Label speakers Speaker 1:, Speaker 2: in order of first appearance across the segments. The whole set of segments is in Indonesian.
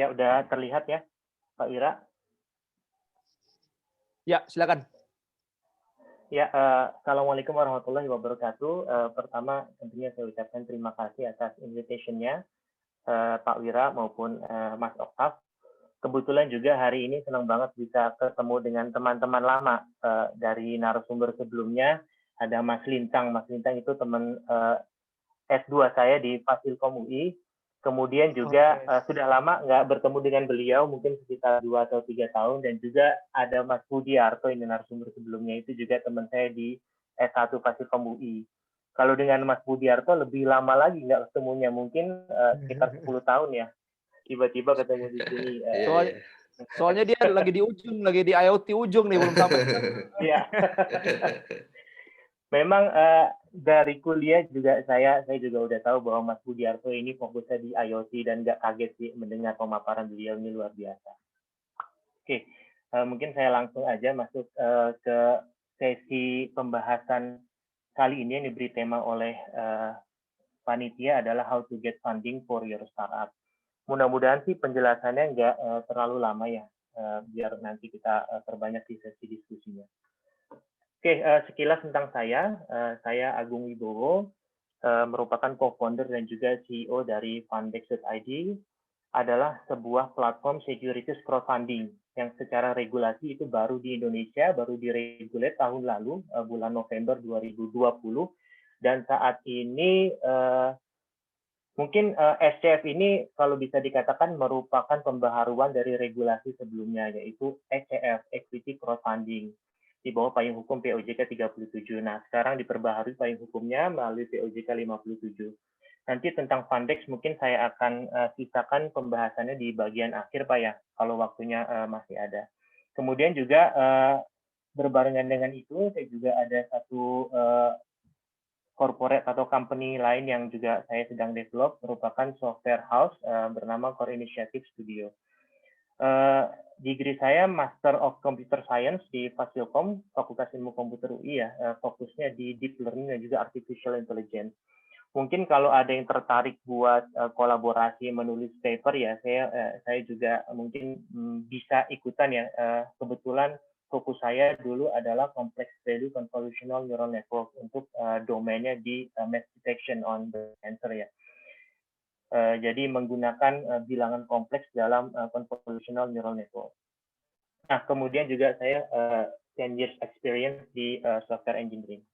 Speaker 1: Ya, udah terlihat ya, Pak Wira?
Speaker 2: Ya, silakan.
Speaker 1: Ya, Assalamualaikum warahmatullahi wabarakatuh. Pertama, tentunya saya ucapkan terima kasih atas invitation-nya, Pak Wira maupun Mas Oktaf. Kebetulan juga hari ini senang banget bisa ketemu dengan teman-teman lama dari narasumber sebelumnya. Ada Mas Lintang. Mas Lintang itu teman S2 saya di Fasilkom UI. Kemudian juga sudah lama nggak bertemu dengan beliau, mungkin sekitar 2 atau 3 tahun. Dan juga ada Mas Budiarto, ini narasumber sebelumnya, itu juga teman saya di S1 Fasilkom UI. Kalau dengan Mas Budiarto lebih lama lagi nggak ketemunya, mungkin sekitar 10 tahun ya. Tiba-tiba ketemu di sini.
Speaker 2: Soalnya dia lagi di ujung, lagi di IoT ujung nih, belum sampai.
Speaker 1: Iya. Memang dari kuliah juga saya juga udah tahu bahwa Mas Budiarto ini fokusnya di IoT dan nggak kaget sih mendengar pemaparan beliau, ini luar biasa. Oke, mungkin saya langsung aja masuk ke sesi pembahasan kali ini yang diberi tema oleh panitia adalah How to Get Funding for Your Startup. Mudah-mudahan sih penjelasannya nggak terlalu lama ya, biar nanti kita perbanyak di sesi diskusinya. Oke, sekilas tentang saya Agung Wibowo, merupakan co-founder dan juga CEO dari Fundex.id, adalah sebuah platform securities crowdfunding yang secara regulasi itu baru di Indonesia, baru diregulate tahun lalu, bulan November 2020, dan saat ini mungkin SCF ini kalau bisa dikatakan merupakan pembaharuan dari regulasi sebelumnya, yaitu ECF, Equity Crowdfunding, di bawah payung hukum POJK 37. Nah, sekarang diperbaharui payung hukumnya melalui POJK 57. Nanti tentang Fundex mungkin saya akan sisakan pembahasannya di bagian akhir, Pak ya, kalau waktunya masih ada. Kemudian juga berbarengan dengan itu, saya juga ada satu corporate atau company lain yang juga saya sedang develop, merupakan software house bernama Core Initiative Studio. Degree saya Master of Computer Science di Fasilkom, Fakultas Ilmu Komputer UI ya, fokusnya di Deep Learning dan juga Artificial Intelligence. Mungkin kalau ada yang tertarik buat kolaborasi menulis paper ya, saya juga mungkin bisa ikutan ya. Kebetulan fokus saya dulu adalah Complex Value Convolutional Neural Network untuk domainnya di mass detection on the cancer ya. Jadi menggunakan bilangan kompleks dalam convolutional neural network. Nah, kemudian juga saya 10 years experience di software engineering.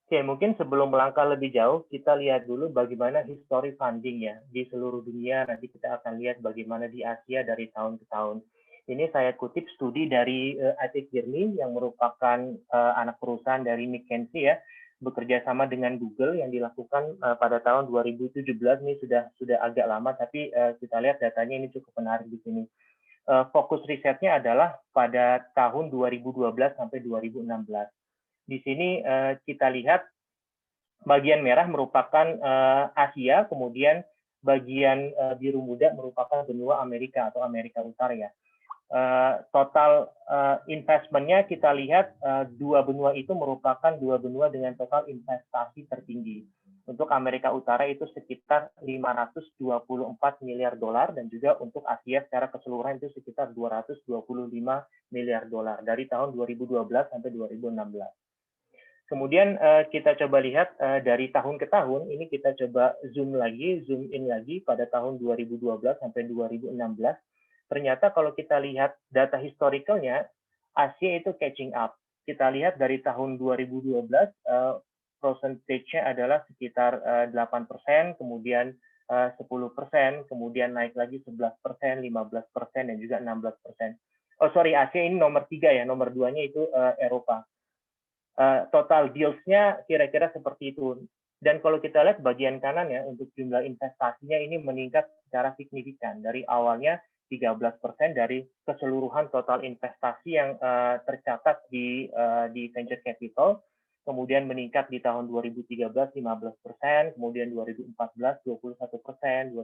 Speaker 1: Oke, mungkin sebelum melangkah lebih jauh, kita lihat dulu bagaimana history funding ya di seluruh dunia. Nanti kita akan lihat bagaimana di Asia dari tahun ke tahun. Ini saya kutip studi dari Atik Girni yang merupakan anak perusahaan dari McKinsey ya, bekerja sama dengan Google yang dilakukan pada tahun 2017. Ini sudah agak lama, tapi kita lihat datanya ini cukup menarik di sini. Fokus risetnya adalah pada tahun 2012 sampai 2016. Di sini kita lihat bagian merah merupakan Asia, kemudian bagian biru muda merupakan benua Amerika atau Amerika Utara ya. Total investment-nya kita lihat dua benua itu merupakan dua benua dengan total investasi tertinggi. Untuk Amerika Utara itu sekitar 524 miliar dolar dan juga untuk Asia secara keseluruhan itu sekitar 225 miliar dolar dari tahun 2012 sampai 2016. Kemudian kita coba lihat dari tahun ke tahun, ini kita coba zoom in lagi pada tahun 2012 sampai 2016. Ternyata kalau kita lihat data historicalnya, Asia itu catching up. Kita lihat dari tahun 2012, percentage-nya adalah sekitar 8%, kemudian 10%, kemudian naik lagi 11%, 15%, dan juga 16%. Oh sorry, Asia ini nomor 3 ya, nomor 2-nya itu Eropa. Total deals-nya kira-kira seperti itu. Dan kalau kita lihat bagian kanan ya, untuk jumlah investasinya ini meningkat secara signifikan. Dari awalnya 13% dari keseluruhan total investasi yang tercatat di venture capital, kemudian meningkat di tahun 2013 15%, kemudian 2014 21%, 2015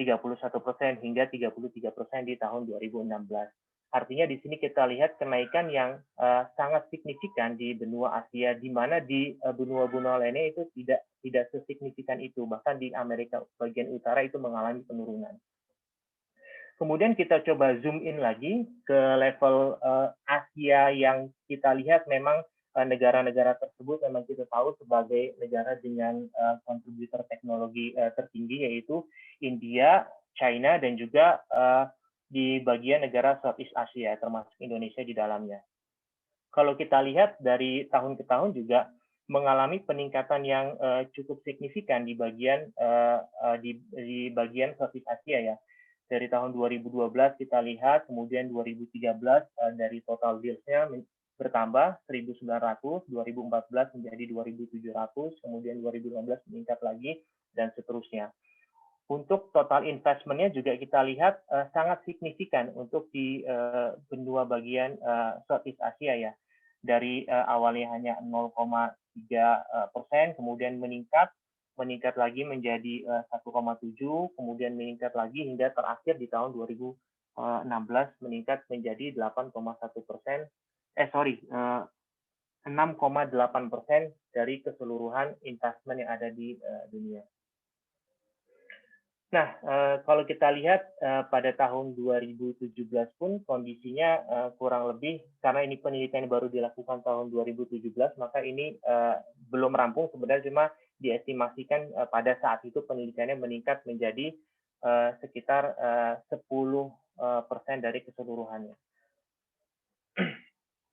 Speaker 1: 31%, hingga 33% di tahun 2016. Artinya di sini kita lihat kenaikan yang sangat signifikan di benua Asia, di mana di benua-benua lainnya itu tidak sesignifikan itu. Bahkan di Amerika bagian utara itu mengalami penurunan. Kemudian kita coba zoom in lagi ke level Asia yang kita lihat memang negara-negara tersebut memang kita tahu sebagai negara dengan kontributor teknologi tertinggi, yaitu India, China, dan juga di bagian negara Southeast Asia, termasuk Indonesia di dalamnya. Kalau kita lihat dari tahun ke tahun juga mengalami peningkatan yang cukup signifikan di bagian bagian Southeast Asia ya. Dari tahun 2012 kita lihat, kemudian 2013 dari total deals-nya bertambah 1.900, 2014 menjadi 2.700, kemudian 2015 meningkat lagi, dan seterusnya. Untuk total investment-nya juga kita lihat sangat signifikan untuk di benua bagian Southeast Asia ya. Dari awalnya hanya 0,3%, kemudian meningkat lagi menjadi 1,7, kemudian meningkat lagi hingga terakhir di tahun 2016 meningkat menjadi 8,1%, 6,8% dari keseluruhan investment yang ada di dunia. Nah, kalau kita lihat pada tahun 2017 pun kondisinya kurang lebih, karena ini penelitian baru dilakukan tahun 2017, maka ini belum rampung sebenarnya, cuma diestimasikan pada saat itu penelitiannya meningkat menjadi sekitar 10% dari keseluruhannya.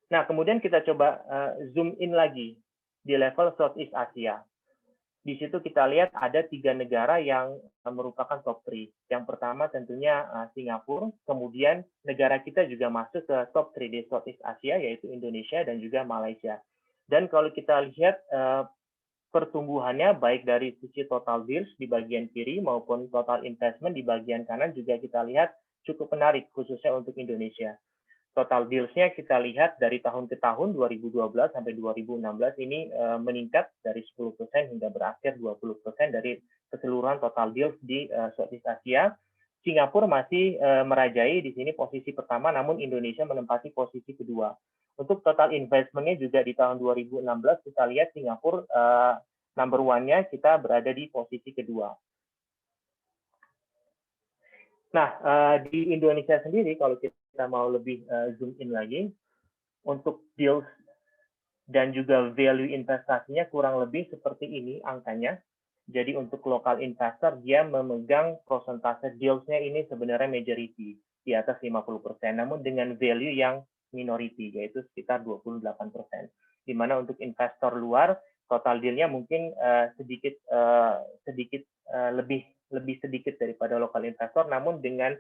Speaker 1: Nah, kemudian kita coba zoom in lagi di level Southeast Asia. Di situ kita lihat ada 3 negara yang merupakan top 3. Yang pertama tentunya Singapura, kemudian negara kita juga masuk ke top 3 di Southeast Asia, yaitu Indonesia dan juga Malaysia. Dan kalau kita lihat pertumbuhannya baik dari sisi total deals di bagian kiri maupun total investment di bagian kanan juga kita lihat cukup menarik, khususnya untuk Indonesia. Total deals-nya kita lihat dari tahun ke tahun 2012 sampai 2016 ini meningkat dari 10% hingga berakhir 20% dari keseluruhan total deals di Southeast Asia. Singapura masih merajai di sini posisi pertama, namun Indonesia menempati posisi kedua. Untuk total investment-nya juga di tahun 2016 kita lihat Singapura number one-nya kita berada di posisi kedua. Nah, di Indonesia sendiri kalau kita mau lebih zoom in lagi, untuk deals dan juga value investasinya kurang lebih seperti ini angkanya. Jadi untuk lokal investor, dia memegang persentase deals-nya ini sebenarnya majority, di atas 50%, namun dengan value yang minority, yaitu sekitar 28%. Di mana untuk investor luar, total deal-nya mungkin sedikit lebih sedikit daripada lokal investor, namun dengan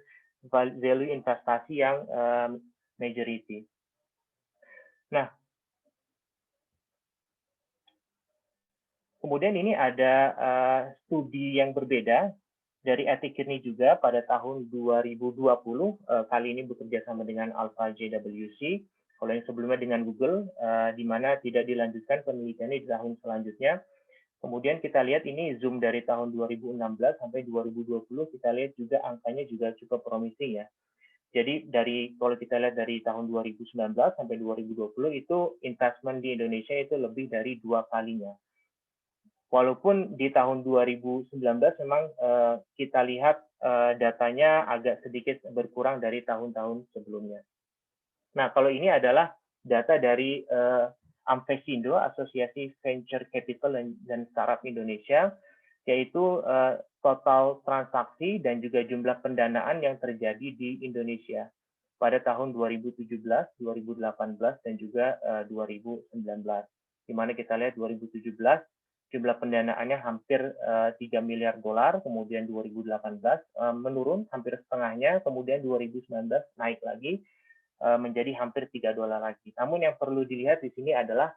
Speaker 1: value investasi yang majority. Nah, kemudian ini ada studi yang berbeda dari Ethicity juga pada tahun 2020, kali ini bekerja sama dengan Alpha JWC, kalau yang sebelumnya dengan Google, di mana tidak dilanjutkan penelitiannya di tahun selanjutnya. Kemudian kita lihat ini zoom dari tahun 2016 sampai 2020, kita lihat juga angkanya juga cukup promising ya. Jadi kalau kita lihat dari tahun 2019 sampai 2020 itu investment di Indonesia itu lebih dari 2 kalinya. Walaupun di tahun 2019 memang kita lihat datanya agak sedikit berkurang dari tahun-tahun sebelumnya. Nah, kalau ini adalah data dari Amvesindo, Asosiasi Venture Capital dan Startup Indonesia, yaitu total transaksi dan juga jumlah pendanaan yang terjadi di Indonesia pada tahun 2017, 2018, dan juga 2019. Di mana kita lihat 2017, jumlah pendanaannya hampir 3 miliar dolar, kemudian 2018 menurun hampir setengahnya, kemudian 2019 naik lagi, menjadi hampir 3 dolar lagi. Namun yang perlu dilihat di sini adalah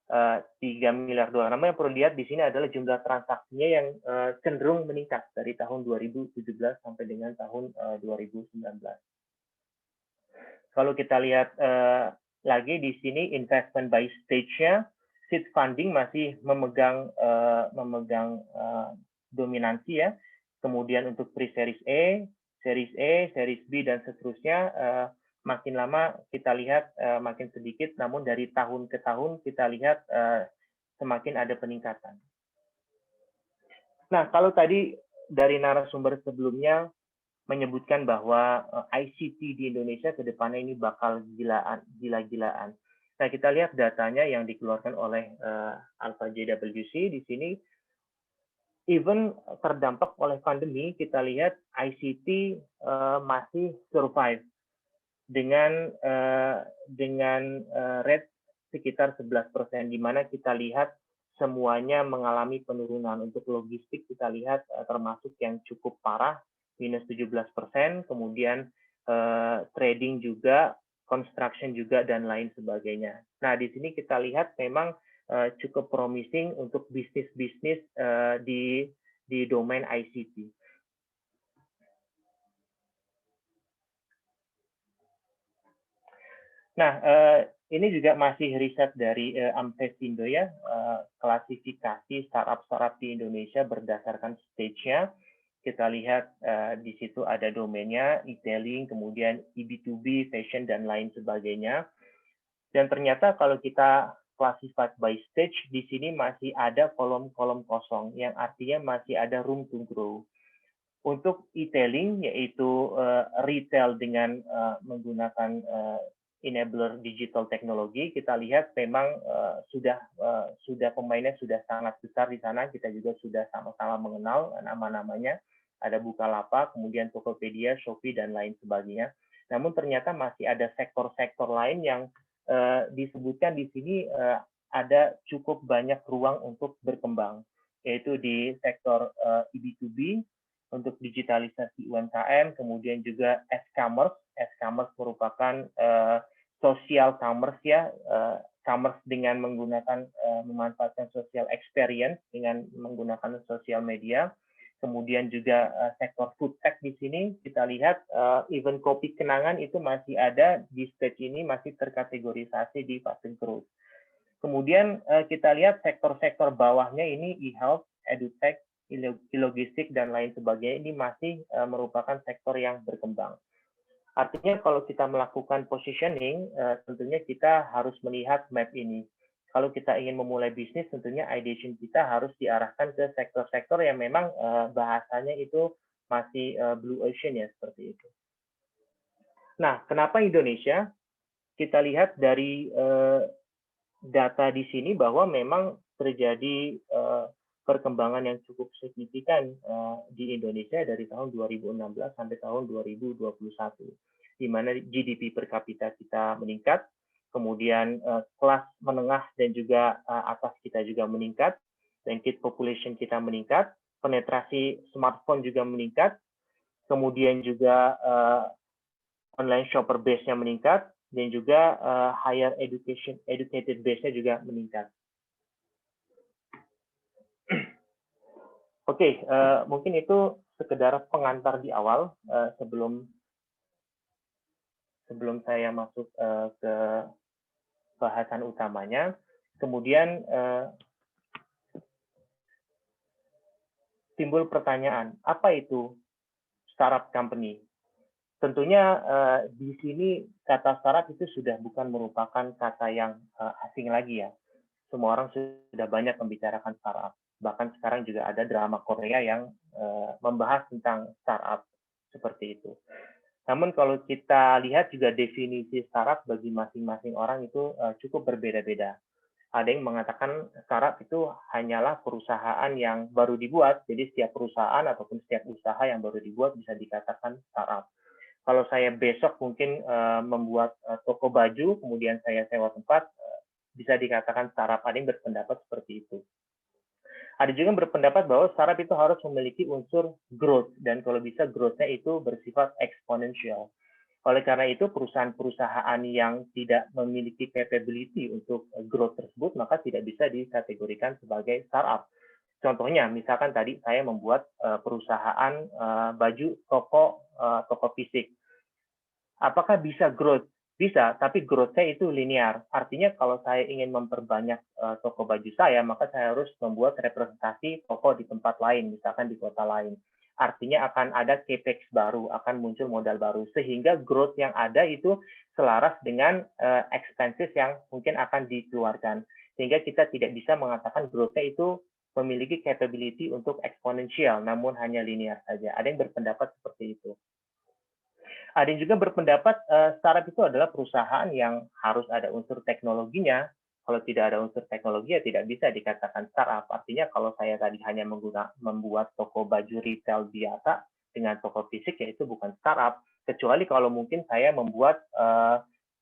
Speaker 1: 3 miliar dolar. Namun yang perlu dilihat di sini adalah jumlah transaksinya yang cenderung meningkat dari tahun 2017 sampai dengan tahun 2019. Kalau kita lihat lagi di sini investment by stage-nya, seed funding masih memegang dominansi ya. Kemudian untuk pre-series A, series B, dan seterusnya makin lama kita lihat makin sedikit, namun dari tahun ke tahun kita lihat semakin ada peningkatan. Nah, kalau tadi dari narasumber sebelumnya menyebutkan bahwa ICT di Indonesia ke depannya ini bakal gila-gilaan. Nah, kita lihat datanya yang dikeluarkan oleh Alpha JWC di sini, even terdampak oleh pandemi, kita lihat ICT masih survive dengan rate sekitar 11%, di mana kita lihat semuanya mengalami penurunan. Untuk logistik kita lihat termasuk yang cukup parah, minus 17%, kemudian trading juga, construction juga, dan lain sebagainya. Nah, di sini kita lihat memang cukup promising untuk bisnis-bisnis di domain ICT. Nah, ini juga masih riset dari Amtesindo ya, klasifikasi startup-startup di Indonesia berdasarkan stage-nya. Kita lihat di situ ada domainnya, e-tailing, kemudian e-B2B, fashion, dan lain sebagainya. Dan ternyata kalau kita classified by stage, di sini masih ada kolom-kolom kosong, yang artinya masih ada room to grow. Untuk e-tailing, yaitu retail dengan menggunakan enabler digital teknologi, kita lihat memang sudah pemainnya sudah sangat besar di sana. Kita juga sudah sama-sama mengenal nama-namanya. Ada Bukalapak, kemudian Tokopedia, Shopee, dan lain sebagainya. Namun ternyata masih ada sektor-sektor lain yang disebutkan di sini ada cukup banyak ruang untuk berkembang, yaitu di sektor e-B2B, untuk digitalisasi UMKM, kemudian juga e-commerce. E-commerce merupakan social commerce ya, commerce dengan menggunakan memanfaatkan social experience dengan menggunakan sosial media. Kemudian juga sektor food tech di sini kita lihat even kopi kenangan itu masih ada di stage ini, masih terkategorisasi di fase growth. Kemudian kita lihat sektor-sektor bawahnya ini e-health, edutech, logistik, dan lain sebagainya, ini masih merupakan sektor yang berkembang. Artinya kalau kita melakukan positioning, tentunya kita harus melihat map ini. Kalau kita ingin memulai bisnis, tentunya ideation kita harus diarahkan ke sektor-sektor yang memang bahasanya itu masih blue ocean ya, seperti itu. Nah, kenapa Indonesia? Kita lihat dari data di sini bahwa memang terjadi perkembangan yang cukup signifikan di Indonesia dari tahun 2016 sampai tahun 2021, di mana GDP per kapita kita meningkat, kemudian kelas menengah dan juga atas kita juga meningkat, bangkit population kita meningkat, penetrasi smartphone juga meningkat, kemudian juga online shopper base-nya meningkat, dan juga higher educated base-nya juga meningkat. Oke, mungkin itu sekedar pengantar di awal sebelum saya masuk ke bahasan utamanya. Kemudian timbul pertanyaan, apa itu startup company? Tentunya di sini kata startup itu sudah bukan merupakan kata yang asing lagi ya. Semua orang sudah banyak membicarakan startup. Bahkan sekarang juga ada drama Korea yang membahas tentang startup seperti itu. Namun kalau kita lihat juga definisi startup bagi masing-masing orang itu cukup berbeda-beda. Ada yang mengatakan startup itu hanyalah perusahaan yang baru dibuat, jadi setiap perusahaan ataupun setiap usaha yang baru dibuat bisa dikatakan startup. Kalau saya besok mungkin membuat toko baju, kemudian saya sewa tempat, bisa dikatakan startup. Ada yang berpendapat seperti itu. Ada juga yang berpendapat bahwa startup itu harus memiliki unsur growth, dan kalau bisa growth-nya itu bersifat eksponensial. Oleh karena itu, perusahaan-perusahaan yang tidak memiliki capability untuk growth tersebut, maka tidak bisa dikategorikan sebagai startup. Contohnya, misalkan tadi saya membuat perusahaan baju toko fisik. Apakah bisa growth? Bisa, tapi growth-nya itu linear. Artinya kalau saya ingin memperbanyak toko baju saya, maka saya harus membuat representasi toko di tempat lain, misalkan di kota lain. artinya akan ada capex baru, akan muncul modal baru, sehingga growth yang ada itu selaras dengan expenses yang mungkin akan dikeluarkan, sehingga kita tidak bisa mengatakan growth-nya itu memiliki capability untuk eksponensial, namun hanya linear saja. Ada yang berpendapat seperti itu. Ada yang juga berpendapat startup itu adalah perusahaan yang harus ada unsur teknologinya. Kalau tidak ada unsur teknologi ya tidak bisa dikatakan startup. Artinya kalau saya tadi hanya membuat toko baju retail biasa dengan toko fisik ya itu bukan startup. Kecuali kalau mungkin saya membuat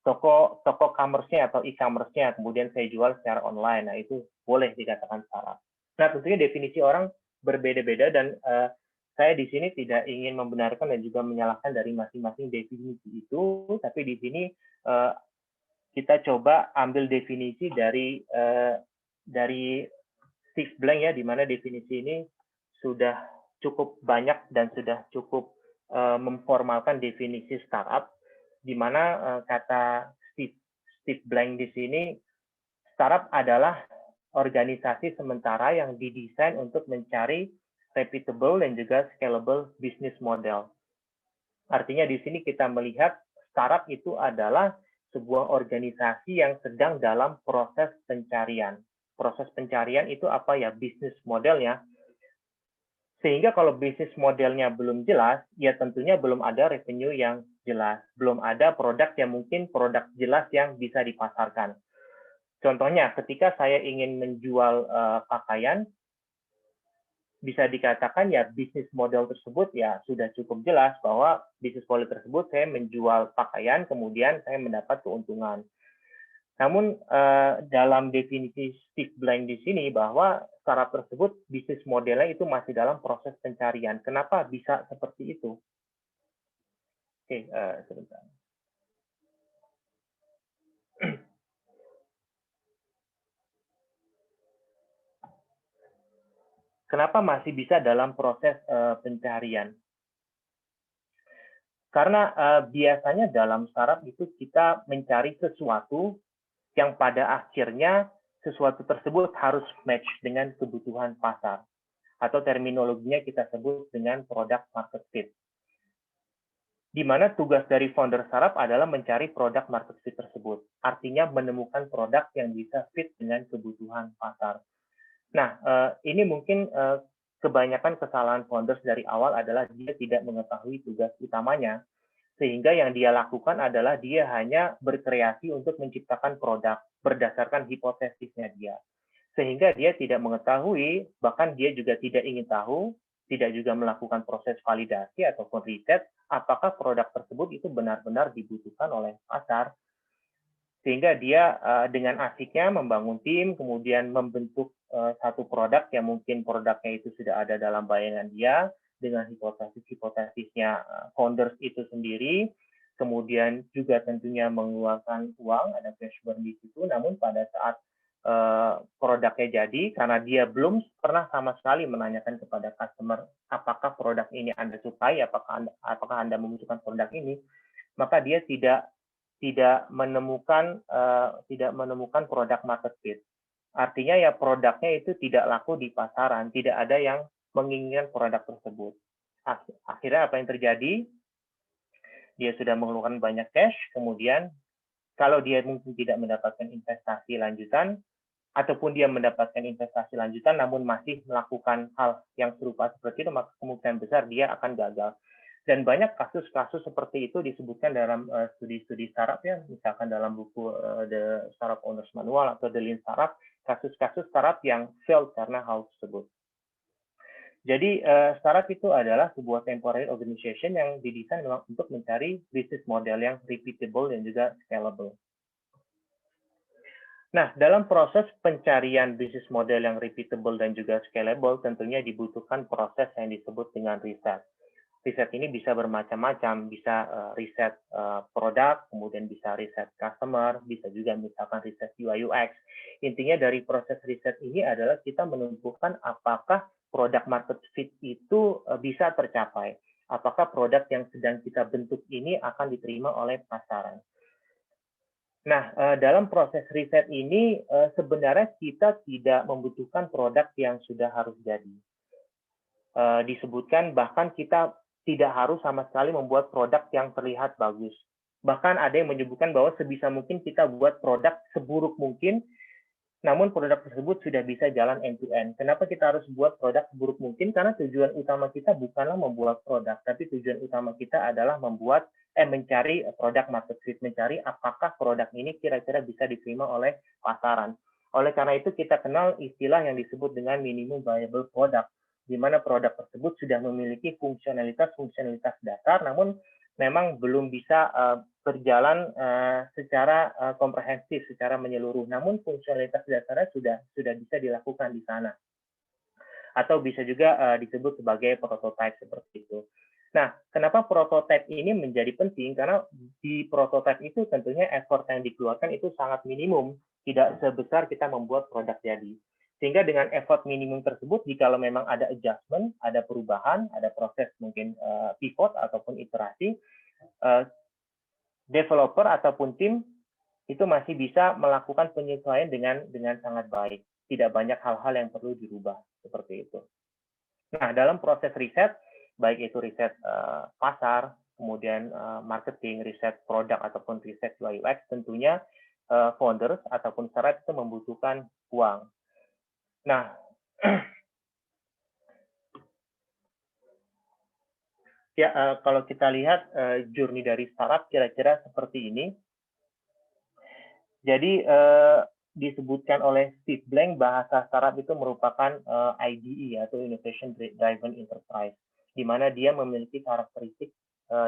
Speaker 1: toko commerce-nya atau e-commerce-nya kemudian saya jual secara online. Nah itu boleh dikatakan startup. Nah tentunya definisi orang berbeda-beda dan saya di sini tidak ingin membenarkan dan juga menyalahkan dari masing-masing definisi itu, tapi di sini kita coba ambil definisi dari Steve Blank ya, di mana definisi ini sudah cukup banyak dan sudah cukup memformalkan definisi startup, di mana kata Steve Blank di sini, startup adalah organisasi sementara yang didesain untuk mencari repeatable dan juga scalable business model. Artinya di sini kita melihat startup itu adalah sebuah organisasi yang sedang dalam proses pencarian. Proses pencarian itu apa ya? Business modelnya. Sehingga kalau bisnis modelnya belum jelas, ya tentunya belum ada revenue yang jelas. Belum ada produk yang mungkin produk jelas yang bisa dipasarkan. Contohnya, ketika saya ingin menjual pakaian, bisa dikatakan ya bisnis model tersebut ya sudah cukup jelas bahwa bisnis model tersebut saya menjual pakaian kemudian saya mendapat keuntungan. Namun dalam definisi Steve Blank di sini bahwa startup tersebut bisnis modelnya itu masih dalam proses pencarian. Kenapa bisa seperti itu? Oke, sebentar. Kenapa masih bisa dalam proses pencarian? Karena biasanya dalam startup itu kita mencari sesuatu yang pada akhirnya sesuatu tersebut harus match dengan kebutuhan pasar. Atau terminologinya kita sebut dengan product market fit. Di mana tugas dari founder startup adalah mencari product market fit tersebut. Artinya menemukan produk yang bisa fit dengan kebutuhan pasar. Nah, ini mungkin kebanyakan kesalahan founders dari awal adalah dia tidak mengetahui tugas utamanya, sehingga yang dia lakukan adalah dia hanya berkreasi untuk menciptakan produk berdasarkan hipotesisnya dia. Sehingga dia tidak mengetahui, bahkan dia juga tidak ingin tahu, tidak juga melakukan proses validasi ataupun riset, apakah produk tersebut itu benar-benar dibutuhkan oleh pasar. Sehingga dia dengan asiknya membangun tim, kemudian membentuk satu produk yang mungkin produknya itu sudah ada dalam bayangan dia, dengan hipotesis-hipotesisnya founders itu sendiri, kemudian juga tentunya mengeluarkan uang, ada cash burn di situ, namun pada saat produknya jadi, karena dia belum pernah sama sekali menanyakan kepada customer, apakah produk ini Anda sukai, apakah Anda membutuhkan produk ini, maka dia tidak menemukan produk market fit. Artinya ya produknya itu tidak laku di pasaran, tidak ada yang menginginkan produk tersebut. Akhirnya apa yang terjadi? Dia sudah mengeluarkan banyak cash, kemudian kalau dia mungkin tidak mendapatkan investasi lanjutan, ataupun dia mendapatkan investasi lanjutan namun masih melakukan hal yang serupa seperti itu, maka kemungkinan besar dia akan gagal. Dan banyak kasus-kasus seperti itu disebutkan dalam studi-studi startup ya, misalkan dalam buku The Startup Owners Manual atau The Lean Startup, kasus-kasus startup yang failed karena hal tersebut. Jadi startup itu adalah sebuah temporary organization yang didesain memang untuk mencari bisnis model yang repeatable dan juga scalable. Nah, dalam proses pencarian bisnis model yang repeatable dan juga scalable, tentunya dibutuhkan proses yang disebut dengan riset. Riset ini bisa bermacam-macam, bisa riset produk, kemudian bisa riset customer, bisa juga misalkan riset UI UX. Intinya dari proses riset ini adalah kita menentukan apakah produk market fit itu bisa tercapai. Apakah produk yang sedang kita bentuk ini akan diterima oleh pasaran. Nah, dalam proses riset ini sebenarnya kita tidak membutuhkan produk yang sudah harus jadi. disebutkan bahkan kita tidak harus sama sekali membuat produk yang terlihat bagus. Bahkan ada yang menyebutkan bahwa sebisa mungkin kita buat produk seburuk mungkin, namun produk tersebut sudah bisa jalan end-to-end. Kenapa kita harus buat produk seburuk mungkin? Karena tujuan utama kita bukanlah membuat produk, tapi tujuan utama kita adalah mencari produk market fit, mencari apakah produk ini kira-kira bisa diterima oleh pasaran. Oleh karena itu kita kenal istilah yang disebut dengan minimum viable product, di mana produk tersebut sudah memiliki fungsionalitas dasar, namun memang belum bisa berjalan secara komprehensif, secara menyeluruh. Namun fungsionalitas dasarnya sudah bisa dilakukan di sana. Atau bisa juga disebut sebagai prototype seperti itu. Nah, kenapa prototype ini menjadi penting? Karena di prototype itu tentunya effort yang dikeluarkan itu sangat minimum, tidak sebesar kita membuat produk jadi. Sehingga dengan effort minimum tersebut, jika memang ada adjustment, ada perubahan, ada proses mungkin pivot ataupun iterasi, developer ataupun tim itu masih bisa melakukan penyesuaian dengan sangat baik. Tidak banyak hal-hal yang perlu dirubah seperti itu. Nah, dalam proses riset, baik itu riset pasar, kemudian marketing, riset produk ataupun riset UI UX, tentunya founders ataupun startup itu membutuhkan uang. Nah, ya kalau kita lihat journey dari startup kira-kira seperti ini. Jadi disebutkan oleh Steve Blank bahasa startup itu merupakan IDE atau Innovation Driven Enterprise, di mana dia memiliki karakteristik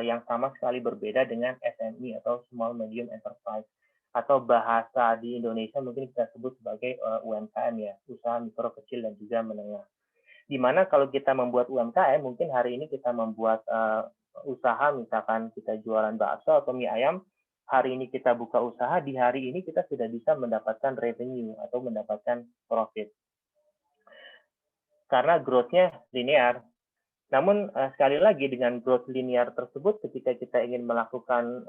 Speaker 1: yang sama sekali berbeda dengan SME atau Small Medium Enterprise, atau bahasa di Indonesia mungkin kita sebut sebagai UMKM ya, usaha mikro kecil dan juga menengah. Di mana kalau kita membuat UMKM, mungkin hari ini kita membuat usaha, misalkan kita jualan bakso atau mie ayam, hari ini kita buka usaha, di hari ini kita sudah bisa mendapatkan revenue atau mendapatkan profit. Karena growth-nya linear. Namun sekali lagi dengan growth linear tersebut, ketika kita ingin melakukan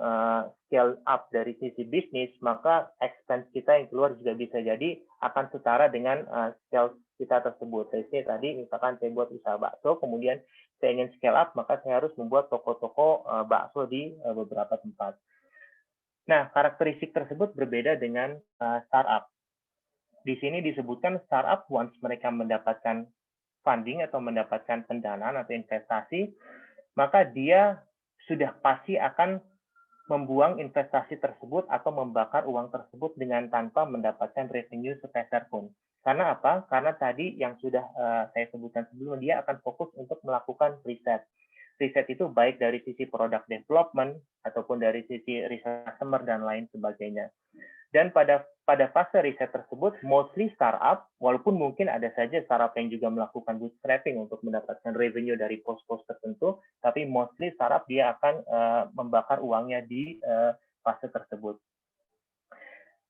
Speaker 1: scale up dari sisi bisnis, maka expense kita yang keluar juga bisa jadi akan setara dengan scale kita tersebut. Jadi tadi misalkan saya buat usaha bakso, kemudian saya ingin scale up, maka saya harus membuat toko-toko bakso di beberapa tempat. Nah, karakteristik tersebut berbeda dengan startup. Di sini disebutkan startup once mereka mendapatkan funding atau mendapatkan pendanaan atau investasi, maka dia sudah pasti akan membuang investasi tersebut atau membakar uang tersebut dengan tanpa mendapatkan revenue sepeser pun. Karena apa? Karena tadi yang sudah saya sebutkan sebelumnya, dia akan fokus untuk melakukan riset. Riset itu baik dari sisi product development ataupun dari sisi riset customer dan lain sebagainya. Dan pada fase riset tersebut, mostly startup, walaupun mungkin ada saja startup yang juga melakukan bootstrapping untuk mendapatkan revenue dari pos-pos tertentu, tapi mostly startup dia akan membakar uangnya di fase tersebut.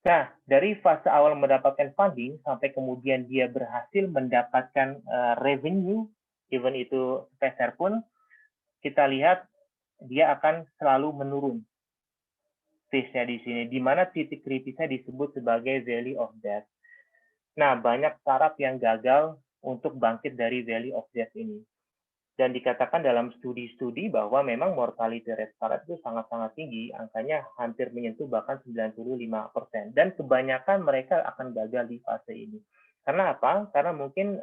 Speaker 1: Nah, dari fase awal mendapatkan funding sampai kemudian dia berhasil mendapatkan revenue, even itu sepeser pun, kita lihat dia akan selalu menurun. Phase-nya di sini, di mana titik kritisnya disebut sebagai valley of death. Nah, banyak startup yang gagal untuk bangkit dari valley of death ini. Dan dikatakan dalam studi-studi bahwa memang mortality rate startup itu sangat-sangat tinggi, angkanya hampir menyentuh bahkan 95%. Dan kebanyakan mereka akan gagal di fase ini. Karena apa? Karena mungkin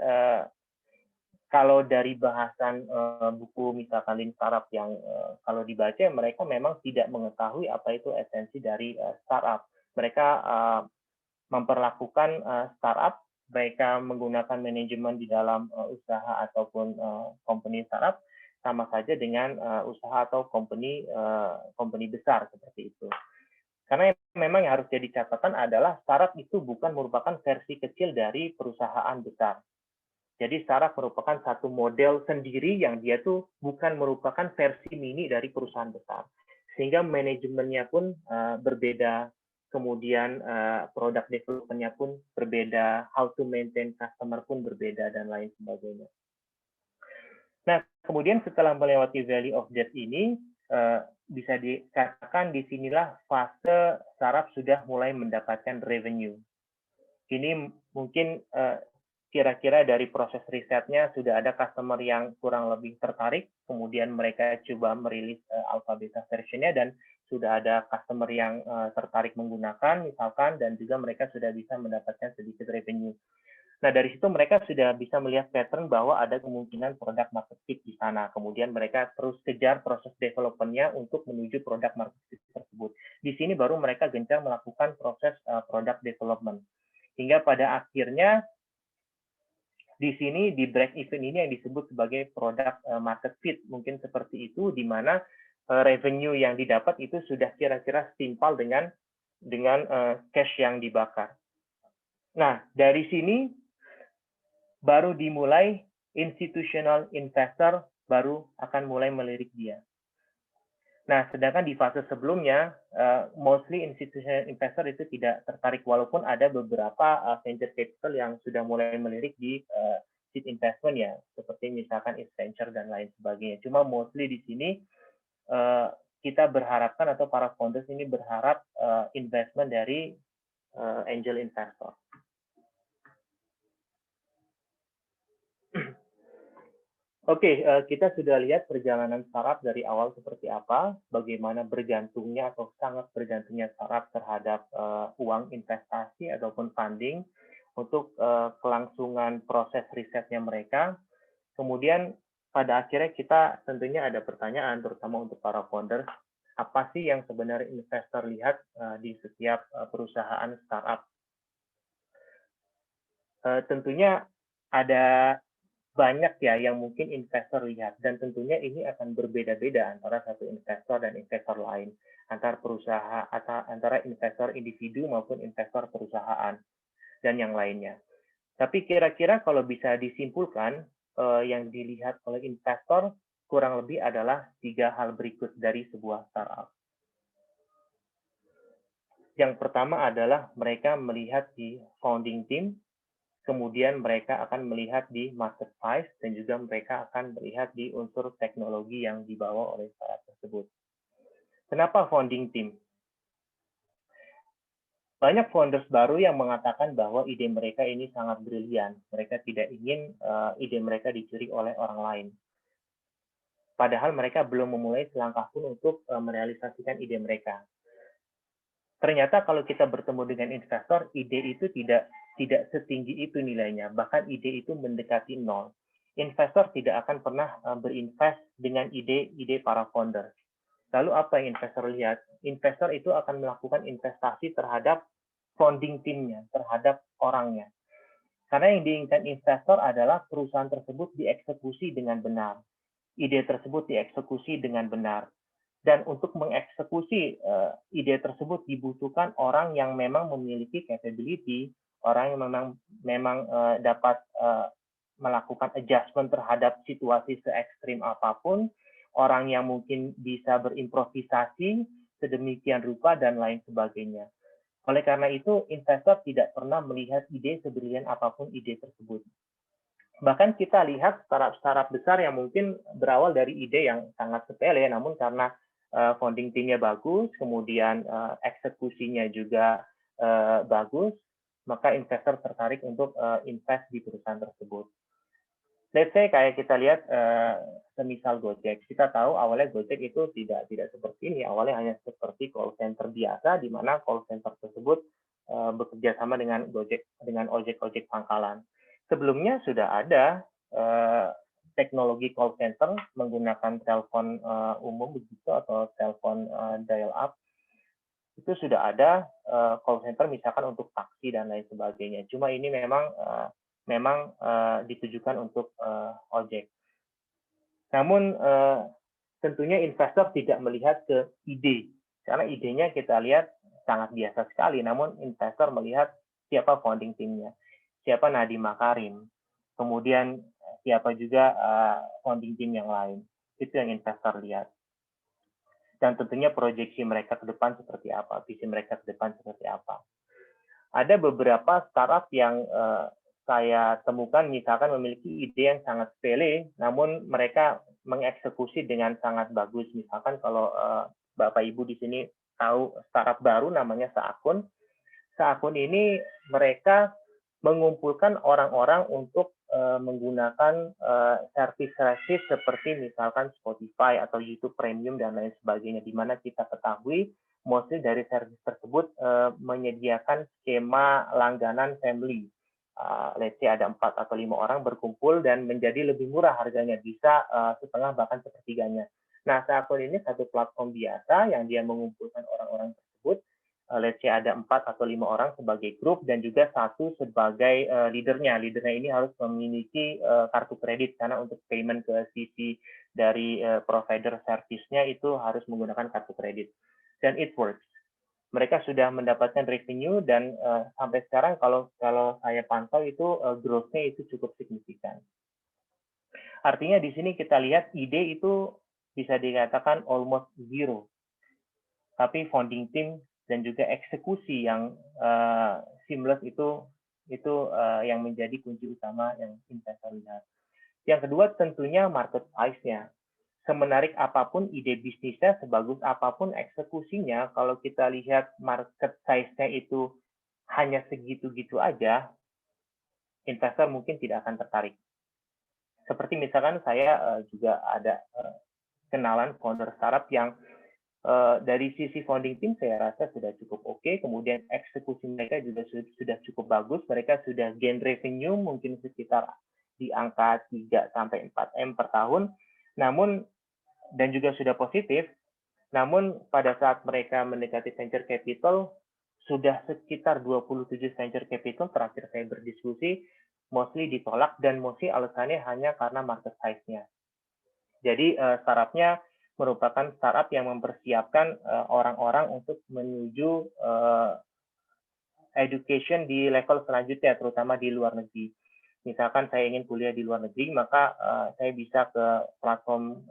Speaker 1: kalau dari bahasan buku misalkan Lean Startup yang kalau dibaca, mereka memang tidak mengetahui apa itu esensi dari startup. Mereka memperlakukan startup, mereka menggunakan manajemen di dalam usaha ataupun company startup sama saja dengan usaha atau company besar seperti itu. Karena memang yang harus jadi catatan adalah startup itu bukan merupakan versi kecil dari perusahaan besar. Jadi startup merupakan satu model sendiri yang dia tuh bukan merupakan versi mini dari perusahaan besar. Sehingga manajemennya pun berbeda, kemudian produk development-nya pun berbeda, how to maintain customer pun berbeda, dan lain sebagainya. Nah, kemudian setelah melewati Valley of Death ini, bisa dikatakan disinilah fase startup sudah mulai mendapatkan revenue. Ini mungkin kira-kira dari proses risetnya sudah ada customer yang kurang lebih tertarik, kemudian mereka coba merilis alpha beta versionnya dan sudah ada customer yang tertarik menggunakan misalkan, dan juga mereka sudah bisa mendapatkan sedikit revenue. Nah, dari situ mereka sudah bisa melihat pattern bahwa ada kemungkinan produk market fit di sana. Kemudian mereka terus kejar proses development-nya untuk menuju produk market fit tersebut. Di sini baru mereka gencar melakukan proses product development. Hingga pada akhirnya di sini di break even ini yang disebut sebagai product market fit, mungkin seperti itu, di mana revenue yang didapat itu sudah kira-kira setimpal dengan cash yang dibakar. Nah, dari sini baru dimulai institutional investor baru akan mulai melirik dia. Nah, sedangkan di fase sebelumnya, mostly institutional investor itu tidak tertarik, walaupun ada beberapa venture capital yang sudah mulai melirik di seed investment ya, seperti misalkan Accenture dan lain sebagainya. Cuma mostly di sini kita berharapkan atau para founders ini berharap investment dari angel investor. Oke, kita sudah lihat perjalanan startup dari awal seperti apa, bagaimana bergantungnya atau sangat bergantungnya startup terhadap uang investasi ataupun funding untuk kelangsungan proses risetnya mereka. Kemudian pada akhirnya kita tentunya ada pertanyaan, terutama untuk para founder, apa sih yang sebenarnya investor lihat di setiap perusahaan startup? Tentunya ada banyak ya yang mungkin investor lihat, dan tentunya ini akan berbeda-beda antara satu investor dan investor lain, antara perusahaan antara investor individu maupun investor perusahaan dan yang lainnya. Tapi kira-kira kalau bisa disimpulkan, yang dilihat oleh investor kurang lebih adalah 3 hal berikut dari sebuah startup. Yang pertama adalah mereka melihat di founding team, kemudian mereka akan melihat di market size, dan juga mereka akan melihat di unsur teknologi yang dibawa oleh startup tersebut. Kenapa founding team? Banyak founders baru yang mengatakan bahwa ide mereka ini sangat brilian. Mereka tidak ingin ide mereka dicuri oleh orang lain. Padahal mereka belum memulai selangkah pun untuk merealisasikan ide mereka. Ternyata kalau kita bertemu dengan investor, ide itu tidak setinggi itu nilainya, bahkan ide itu mendekati nol. Investor tidak akan pernah berinvest dengan ide-ide para founder. Lalu apa yang investor lihat? Investor itu akan melakukan investasi terhadap founding team-nya, terhadap orangnya. Karena yang diinginkan investor adalah perusahaan tersebut dieksekusi dengan benar. Ide tersebut dieksekusi dengan benar. Dan untuk mengeksekusi ide tersebut dibutuhkan orang yang memang memiliki capability, orang yang memang dapat melakukan adjustment terhadap situasi se-ekstrim apapun, orang yang mungkin bisa berimprovisasi sedemikian rupa dan lain sebagainya. Oleh karena itu, investor tidak pernah melihat ide sebrilian apapun ide tersebut. Bahkan kita lihat startup-startup besar yang mungkin berawal dari ide yang sangat sepele, namun karena founding team-nya bagus, kemudian eksekusinya juga bagus, maka investor tertarik untuk invest di perusahaan tersebut. Let's say kayak kita lihat semisal Gojek, kita tahu awalnya Gojek itu tidak seperti ini, awalnya hanya seperti call center biasa, di mana call center tersebut bekerja sama dengan Gojek, dengan ojek-ojek pangkalan. Sebelumnya sudah ada teknologi call center menggunakan telepon umum begitu atau telepon dial up, itu sudah ada call center misalkan untuk taksi dan lain sebagainya. Cuma ini memang ditujukan untuk ojek. Namun tentunya investor tidak melihat ke ide, karena idenya kita lihat sangat biasa sekali. Namun investor melihat siapa founding team-nya, siapa Nadiem Makarim, kemudian siapa juga founding team yang lain. Itu yang investor lihat. Dan tentunya proyeksi mereka ke depan seperti apa, visi mereka ke depan seperti apa. Ada beberapa startup yang saya temukan misalkan memiliki ide yang sangat sepele, namun mereka mengeksekusi dengan sangat bagus. Misalkan kalau Bapak Ibu di sini tahu startup baru namanya Saakun. Saakun ini mereka mengumpulkan orang-orang untuk menggunakan service seperti misalkan Spotify atau YouTube Premium dan lain sebagainya, di mana kita ketahui mostly dari service tersebut menyediakan skema langganan family. Let's say ada 4 atau 5 orang berkumpul dan menjadi lebih murah harganya, bisa setengah bahkan sepertiganya. Nah, Seakun ini satu platform biasa yang dia mengumpulkan orang-orang tersebut. Let's say ada 4 atau 5 orang sebagai grup dan juga satu sebagai leadernya. Leadernya ini harus memiliki kartu kredit karena untuk payment ke sisi dari provider service-nya itu harus menggunakan kartu kredit. Dan it works. Mereka sudah mendapatkan revenue dan sampai sekarang kalau saya pantau itu growth-nya itu cukup signifikan. Artinya di sini kita lihat ide itu bisa dikatakan almost zero. Tapi founding team dan juga eksekusi yang seamless itu yang menjadi kunci utama yang investor lihat. Yang kedua tentunya market size-nya. Semenarik apapun ide bisnisnya, sebagus apapun eksekusinya, kalau kita lihat market size-nya itu hanya segitu-gitu aja, investor mungkin tidak akan tertarik. Seperti misalkan saya juga ada kenalan founder startup yang dari sisi founding team saya rasa sudah cukup oke, kemudian eksekusi mereka juga sudah cukup bagus, mereka sudah gain revenue mungkin sekitar di angka 3 sampai 4 M per tahun, namun dan juga sudah positif, namun pada saat mereka mendekati venture capital sudah sekitar 27 venture capital terakhir saya berdiskusi mostly ditolak dan mostly alasannya hanya karena market size-nya. Jadi startupnya merupakan startup yang mempersiapkan orang-orang untuk menuju education di level selanjutnya, terutama di luar negeri. Misalkan saya ingin kuliah di luar negeri, maka saya bisa ke platform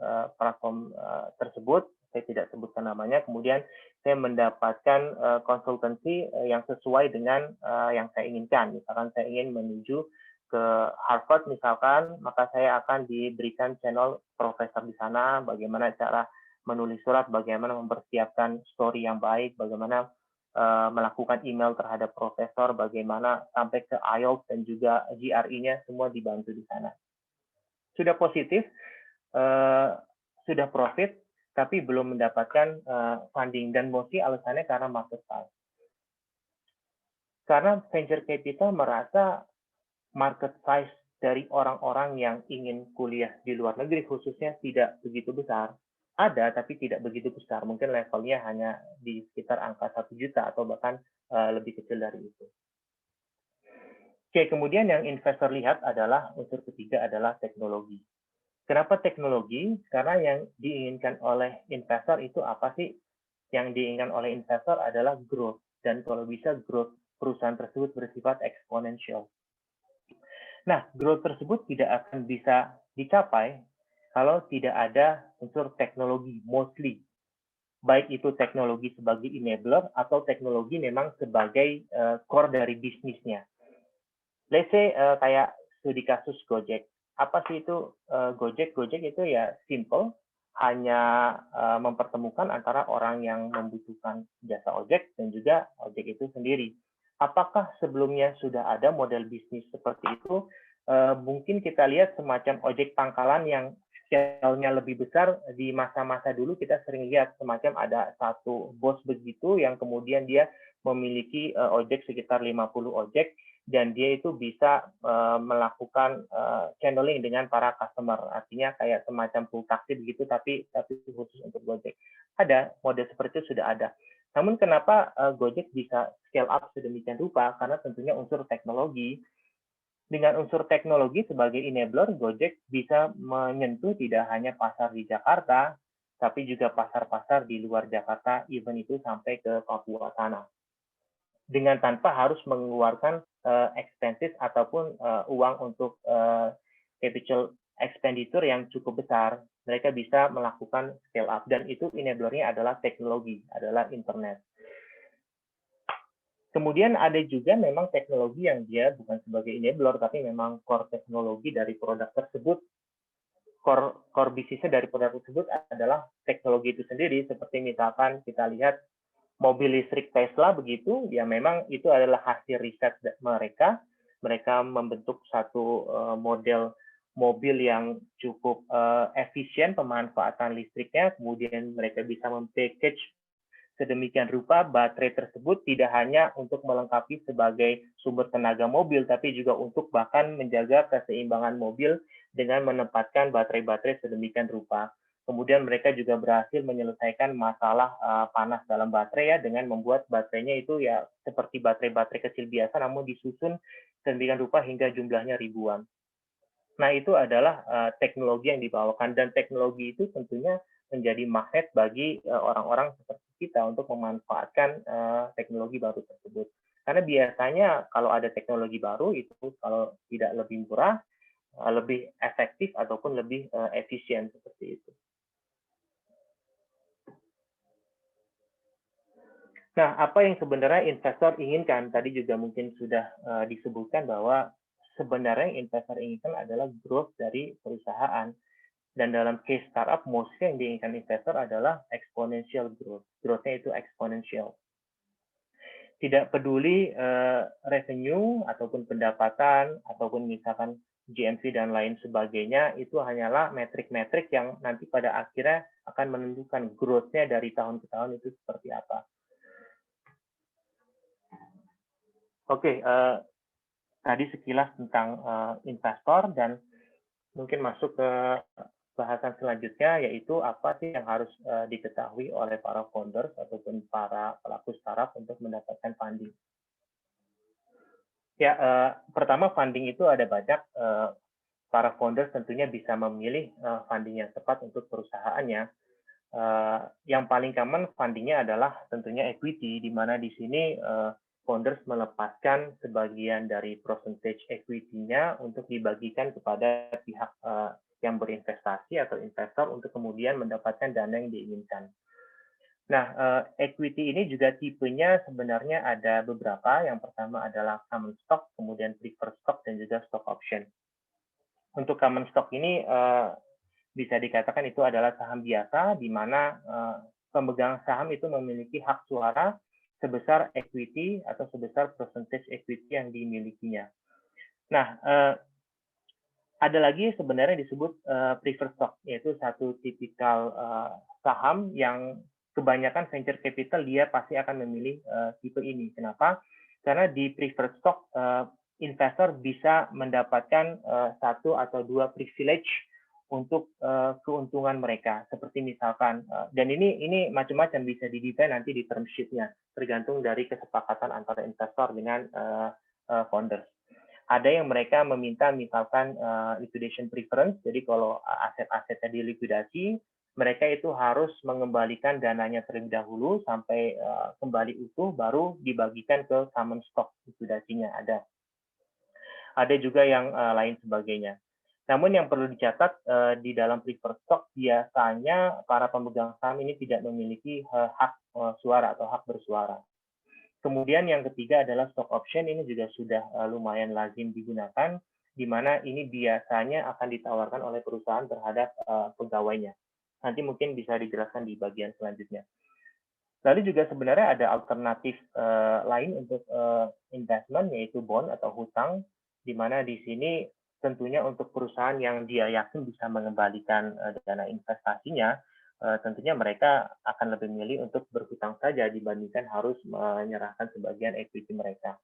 Speaker 1: tersebut, saya tidak sebutkan namanya, kemudian saya mendapatkan konsultansi yang sesuai dengan yang saya inginkan. Misalkan saya ingin menuju ke Harvard misalkan, maka saya akan diberikan channel profesor di sana, bagaimana cara menulis surat, bagaimana mempersiapkan story yang baik, bagaimana melakukan email terhadap profesor, bagaimana sampai ke IELTS dan juga GRE-nya semua dibantu di sana. Sudah positif, sudah profit, tapi belum mendapatkan funding dan mostly alasannya karena market size. Karena venture capital merasa market size dari orang-orang yang ingin kuliah di luar negeri khususnya tidak begitu besar. Ada, tapi tidak begitu besar. Mungkin levelnya hanya di sekitar angka 1 juta atau bahkan lebih kecil dari itu. Oke, kemudian yang investor lihat adalah unsur ketiga adalah teknologi. Kenapa teknologi? Karena yang diinginkan oleh investor itu apa sih? Yang diinginkan oleh investor adalah growth. Dan kalau bisa growth perusahaan tersebut bersifat eksponensial. Nah, growth tersebut tidak akan bisa dicapai kalau tidak ada unsur teknologi, mostly. Baik itu teknologi sebagai enabler atau teknologi memang sebagai core dari bisnisnya. Let's say kayak studi kasus Gojek. Apa sih itu Gojek? Gojek itu ya simple, hanya mempertemukan antara orang yang membutuhkan jasa ojek dan juga ojek itu sendiri. Apakah sebelumnya sudah ada model bisnis seperti itu? Mungkin kita lihat semacam ojek pangkalan yang scale-nya lebih besar. Di masa-masa dulu kita sering lihat semacam ada satu bos begitu yang kemudian dia memiliki ojek sekitar 50 ojek dan dia itu bisa melakukan channeling dengan para customer. Artinya kayak semacam full taxi begitu tapi khusus untuk Gojek. Ada model seperti itu sudah ada. Namun kenapa Gojek bisa scale up sedemikian rupa? Karena tentunya unsur teknologi. Dengan unsur teknologi sebagai enabler, Gojek bisa menyentuh tidak hanya pasar di Jakarta, tapi juga pasar-pasar di luar Jakarta, even itu sampai ke Papua sana. Dengan tanpa harus mengeluarkan expenses ataupun uang untuk capital expenditure yang cukup besar. Mereka bisa melakukan scale up dan itu enablernya adalah teknologi, adalah internet. Kemudian ada juga memang teknologi yang dia bukan sebagai enabler tapi memang core teknologi dari produk tersebut. Core bisnisnya dari produk tersebut adalah teknologi itu sendiri. Seperti misalkan kita lihat mobil listrik Tesla begitu, ya memang itu adalah hasil riset mereka mereka membentuk satu model mobil yang cukup efisien pemanfaatan listriknya, kemudian mereka bisa mempackage sedemikian rupa baterai tersebut tidak hanya untuk melengkapi sebagai sumber tenaga mobil, tapi juga untuk bahkan menjaga keseimbangan mobil dengan menempatkan baterai-baterai sedemikian rupa. Kemudian mereka juga berhasil menyelesaikan masalah panas dalam baterai ya dengan membuat baterainya itu ya seperti baterai-baterai kecil biasa, namun disusun sedemikian rupa hingga jumlahnya ribuan. Nah, itu adalah teknologi yang dibawakan, dan teknologi itu tentunya menjadi magnet bagi orang-orang seperti kita untuk memanfaatkan teknologi baru tersebut. Karena biasanya kalau ada teknologi baru itu kalau tidak lebih murah, lebih efektif ataupun lebih efisien seperti itu. Nah, apa yang sebenarnya investor inginkan? Tadi juga mungkin sudah disebutkan bahwa sebenarnya yang investor inginkan adalah growth dari perusahaan. Dan dalam case startup, mostly yang diinginkan investor adalah exponential growth. Growth-nya itu exponential. Tidak peduli revenue ataupun pendapatan ataupun misalkan GMV dan lain sebagainya, itu hanyalah metrik-metrik yang nanti pada akhirnya akan menentukan growth-nya dari tahun ke tahun itu seperti apa. Oke, tadi sekilas tentang investor, dan mungkin masuk ke bahasan selanjutnya, yaitu apa sih yang harus diketahui oleh para founders ataupun para pelaku startup untuk mendapatkan funding. Ya, pertama funding itu ada banyak. Para founders tentunya bisa memilih funding yang tepat untuk perusahaannya. Yang paling common fundingnya adalah tentunya equity, di mana di sini founders melepaskan sebagian dari percentage equity-nya untuk dibagikan kepada pihak yang berinvestasi atau investor untuk kemudian mendapatkan dana yang diinginkan. Nah, equity ini juga tipenya sebenarnya ada beberapa. Yang pertama adalah common stock, kemudian preferred stock, dan juga stock option. Untuk common stock ini bisa dikatakan itu adalah saham biasa, di mana pemegang saham itu memiliki hak suara sebesar equity atau sebesar percentage equity yang dimilikinya. Nah, ada lagi sebenarnya disebut preferred stock, yaitu satu tipikal saham yang kebanyakan venture capital dia pasti akan memilih tipe ini. Kenapa? Karena di preferred stock investor bisa mendapatkan satu atau dua privilege untuk keuntungan mereka, seperti misalkan, dan ini macam-macam bisa di-define nanti di term sheet-nya, tergantung dari kesepakatan antara investor dengan founders. Ada yang mereka meminta misalkan liquidation preference, jadi kalau aset-asetnya dilikuidasi, mereka itu harus mengembalikan dananya terlebih dahulu sampai kembali utuh, baru dibagikan ke common stock likuidasinya ada. Ada juga yang lain sebagainya. Namun yang perlu dicatat di dalam preferred stock biasanya para pemegang saham ini tidak memiliki hak suara atau hak bersuara. Kemudian yang ketiga adalah stock option, ini juga sudah lumayan lazim digunakan, di mana ini biasanya akan ditawarkan oleh perusahaan terhadap pegawainya. Nanti mungkin bisa dijelaskan di bagian selanjutnya. Lalu juga sebenarnya ada alternatif lain untuk investment, yaitu bond atau hutang, di mana di sini tentunya untuk perusahaan yang dia yakin bisa mengembalikan dana investasinya, tentunya mereka akan lebih memilih untuk berhutang saja dibandingkan harus menyerahkan sebagian equity mereka.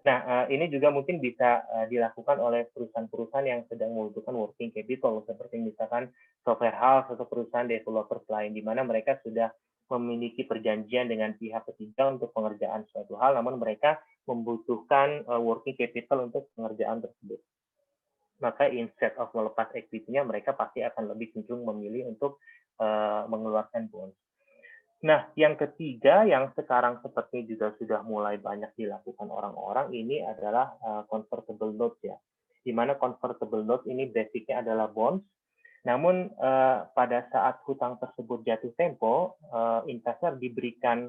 Speaker 1: Nah, ini juga mungkin bisa dilakukan oleh perusahaan-perusahaan yang sedang membutuhkan working capital, seperti misalkan software house atau perusahaan developers lain, di mana mereka sudah memiliki perjanjian dengan pihak ketiga untuk pengerjaan suatu hal, namun mereka membutuhkan working capital untuk pengerjaan tersebut. Maka instead of melepas equity-nya, mereka pasti akan lebih cenderung memilih untuk mengeluarkan bonds. Nah, yang ketiga yang sekarang seperti juga sudah mulai banyak dilakukan orang-orang ini adalah convertible notes ya. Di mana convertible note ini basicnya adalah bonds. Namun pada saat hutang tersebut jatuh tempo, investor diberikan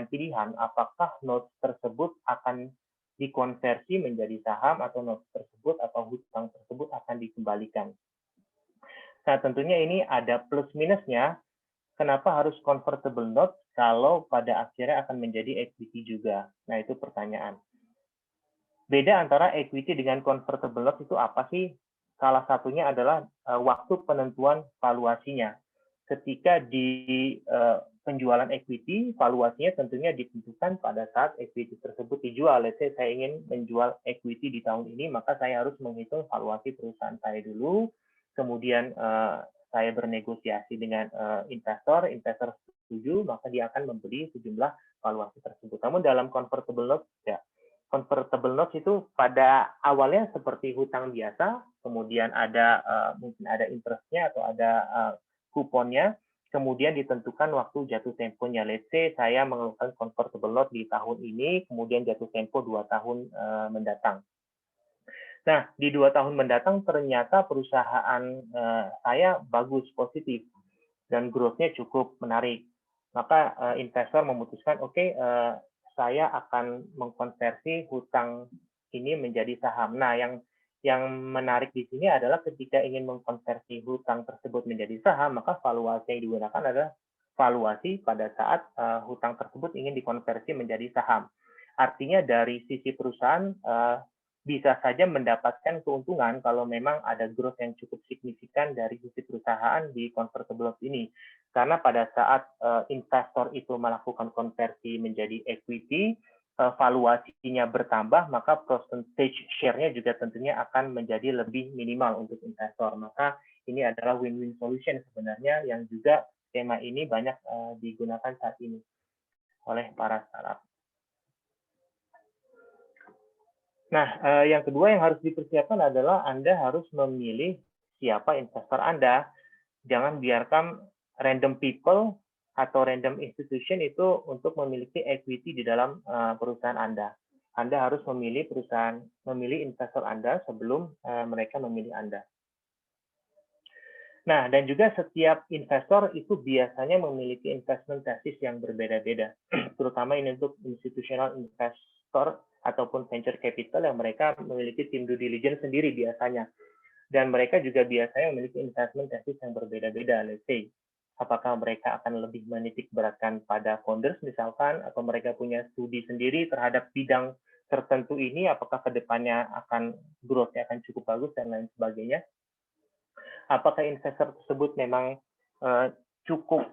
Speaker 1: pilihan apakah notes tersebut akan dikonversi menjadi saham atau notes tersebut atau hutang tersebut akan dikembalikan. Nah, tentunya ini ada plus minusnya. Kenapa harus convertible note kalau pada akhirnya akan menjadi equity juga? Nah, itu pertanyaan. Beda antara equity dengan convertible note itu apa sih? Salah satunya adalah waktu penentuan valuasinya. Ketika di penjualan equity, valuasinya tentunya ditentukan pada saat equity tersebut dijual. Let's say saya ingin menjual equity di tahun ini, maka saya harus menghitung valuasi perusahaan saya dulu, kemudian saya bernegosiasi dengan investor setuju, maka dia akan membeli sejumlah valuasi tersebut. Namun dalam convertible note, ya, convertible notes itu pada awalnya seperti hutang biasa, kemudian ada mungkin ada interest-nya atau ada kuponnya, kemudian ditentukan waktu jatuh temponya. Let's say saya mengeluarkan convertible note di tahun ini, kemudian jatuh tempo 2 tahun mendatang. Nah, di 2 tahun mendatang ternyata perusahaan saya bagus, positif, dan growth-nya cukup menarik. Maka investor memutuskan, oke, saya akan mengkonversi hutang ini menjadi saham. Nah, yang menarik di sini adalah ketika ingin mengkonversi hutang tersebut menjadi saham, maka valuasi yang digunakan adalah valuasi pada saat hutang tersebut ingin dikonversi menjadi saham. Artinya dari sisi perusahaan bisa saja mendapatkan keuntungan kalau memang ada growth yang cukup signifikan dari sisi perusahaan di convertible ini. Karena pada saat investor itu melakukan konversi menjadi equity, valuasinya bertambah, maka percentage share-nya juga tentunya akan menjadi lebih minimal untuk investor. Maka ini adalah win-win solution sebenarnya yang juga tema ini banyak digunakan saat ini oleh para startup. Nah, yang kedua yang harus dipersiapkan adalah Anda harus memilih siapa investor Anda. Jangan biarkan random people atau random institution itu untuk memiliki equity di dalam perusahaan Anda. Anda harus memilih investor Anda sebelum mereka memilih Anda. Nah, dan juga setiap investor itu biasanya memiliki investment thesis yang berbeda-beda, terutama ini untuk institutional investor ataupun venture capital yang mereka memiliki tim due diligence sendiri biasanya. Dan mereka juga biasanya memiliki investment thesis yang berbeda-beda. Let's say, apakah mereka akan lebih menitik beratkan pada founders misalkan, atau mereka punya studi sendiri terhadap bidang tertentu ini, apakah kedepannya akan growth-nya akan cukup bagus dan lain sebagainya. Apakah investor tersebut memang cukup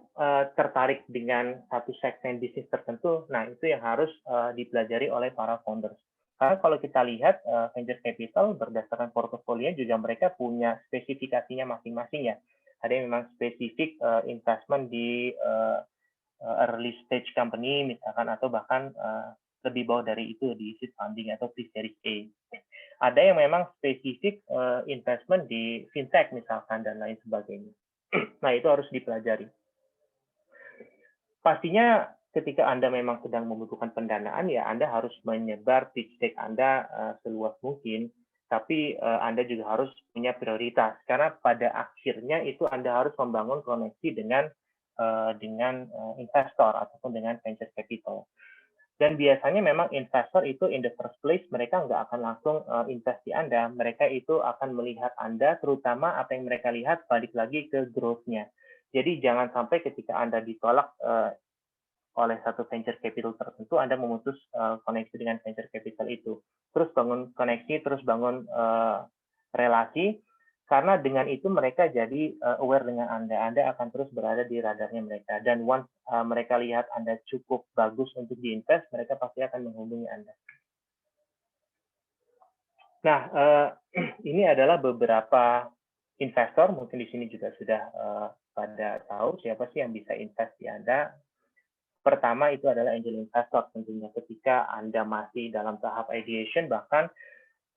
Speaker 1: tertarik dengan satu segmen bisnis tertentu. Nah, itu yang harus dipelajari oleh para founders. Karena kalau kita lihat venture capital berdasarkan portofolio juga mereka punya spesifikasinya masing-masing ya. Ada yang memang spesifik investment di early stage company misalkan, atau bahkan lebih bawah dari itu di seed funding atau pre-series A. Ada yang memang spesifik investment di fintech misalkan dan lain sebagainya. Nah, itu harus dipelajari. Pastinya ketika Anda memang sedang membutuhkan pendanaan, ya Anda harus menyebar pitch deck Anda seluas mungkin, tapi Anda juga harus punya prioritas. Karena pada akhirnya itu Anda harus membangun koneksi dengan investor ataupun dengan venture capital. Dan biasanya memang investor itu in the first place, mereka nggak akan langsung invest di Anda. Mereka itu akan melihat Anda, terutama apa yang mereka lihat balik lagi ke growth-nya. Jadi jangan sampai ketika Anda ditolak oleh satu venture capital tertentu, Anda memutus koneksi dengan venture capital itu. Terus bangun koneksi, terus bangun relasi, karena dengan itu mereka jadi aware dengan Anda. Anda akan terus berada di radarnya mereka. Dan once mereka lihat Anda cukup bagus untuk diinvest, mereka pasti akan menghubungi Anda. Nah, ini adalah beberapa investor, mungkin di sini juga sudah pada tahu siapa sih yang bisa invest di Anda. Pertama itu adalah angel investor tentunya. Ketika Anda masih dalam tahap ideation, bahkan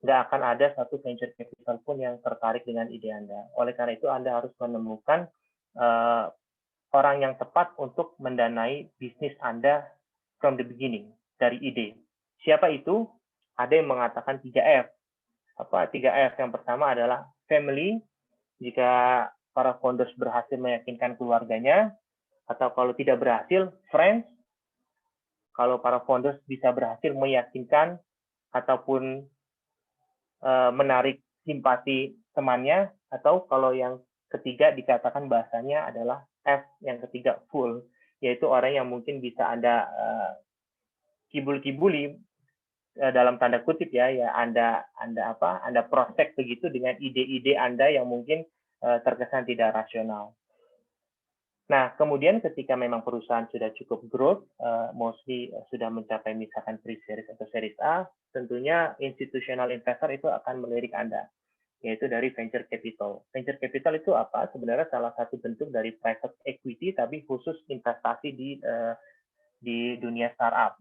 Speaker 1: nggak akan ada satu venture capital pun yang tertarik dengan ide Anda. Oleh karena itu, Anda harus menemukan orang yang tepat untuk mendanai bisnis Anda from the beginning, dari ide. Siapa itu? Ada yang mengatakan 3F. Apa 3F? Yang pertama adalah family, jika para founders berhasil meyakinkan keluarganya, atau kalau tidak berhasil, friends. Kalau para founders bisa berhasil meyakinkan ataupun menarik simpati temannya, atau kalau yang ketiga dikatakan bahasanya adalah F, yang ketiga full, yaitu orang yang mungkin bisa Anda kibul-kibuli dalam tanda kutip ya Anda prospek begitu dengan ide-ide Anda yang mungkin terkesan tidak rasional. Nah, kemudian ketika memang perusahaan sudah cukup growth, mostly sudah mencapai misalkan pre-series atau series A, tentunya institutional investor itu akan melirik Anda, yaitu dari venture capital. Venture capital itu apa? Sebenarnya salah satu bentuk dari private equity, tapi khusus investasi di dunia startup.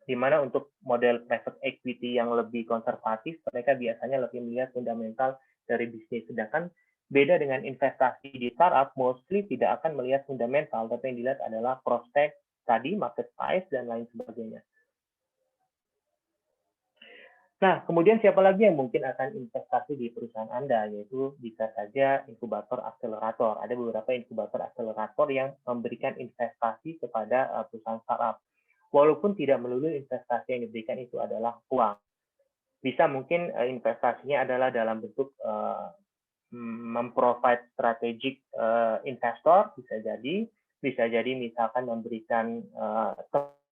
Speaker 1: Di mana untuk model private equity yang lebih konservatif, mereka biasanya lebih melihat fundamental dari bisnis. Sedangkan beda dengan investasi di startup, mostly tidak akan melihat fundamental, tapi yang dilihat adalah prospek tadi, market size, dan lain sebagainya. Nah, kemudian siapa lagi yang mungkin akan investasi di perusahaan Anda, yaitu bisa saja inkubator akselerator. Ada beberapa inkubator akselerator yang memberikan investasi kepada perusahaan startup. Walaupun tidak melulu investasi yang diberikan itu adalah uang. Bisa mungkin investasinya adalah dalam bentuk memprovide strategic investor, bisa jadi misalkan memberikan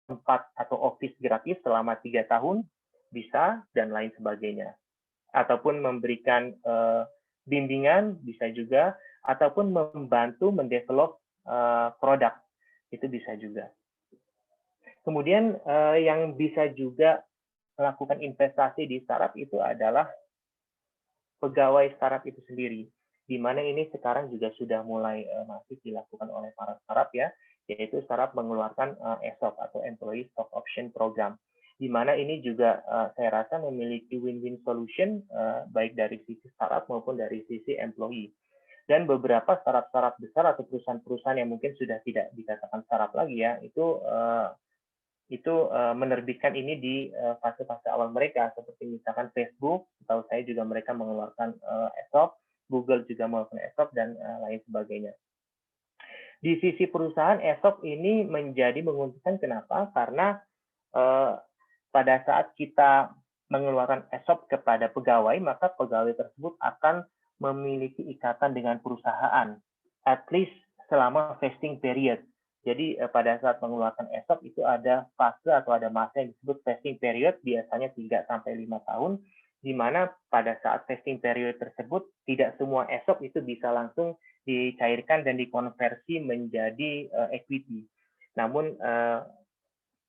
Speaker 1: tempat atau office gratis selama 3 tahun, bisa, dan lain sebagainya. Ataupun memberikan bimbingan, bisa juga, ataupun membantu mendevelop produk, itu bisa juga. Kemudian yang bisa juga melakukan investasi di startup itu adalah pegawai startup itu sendiri, di mana ini sekarang juga sudah mulai masif dilakukan oleh para startup ya, yaitu startup mengeluarkan ESOP atau Employee Stock Option Program, di mana ini juga saya rasa memiliki win-win solution baik dari sisi startup maupun dari sisi employee. Dan beberapa startup-startup besar atau perusahaan-perusahaan yang mungkin sudah tidak dikatakan startup lagi ya, itu menerbitkan ini di fase-fase awal mereka, seperti misalkan Facebook, setahu saya juga mereka mengeluarkan ESOP, Google juga mengeluarkan ESOP, dan lain sebagainya. Di sisi perusahaan, ESOP ini menjadi menguntungkan. Kenapa? Karena pada saat kita mengeluarkan ESOP kepada pegawai, maka pegawai tersebut akan memiliki ikatan dengan perusahaan, at least selama vesting period. Jadi pada saat mengeluarkan ESOP itu ada fase atau ada masa yang disebut vesting period, biasanya 3-5 tahun, di mana pada saat vesting period tersebut tidak semua ESOP itu bisa langsung dicairkan dan dikonversi menjadi equity. Namun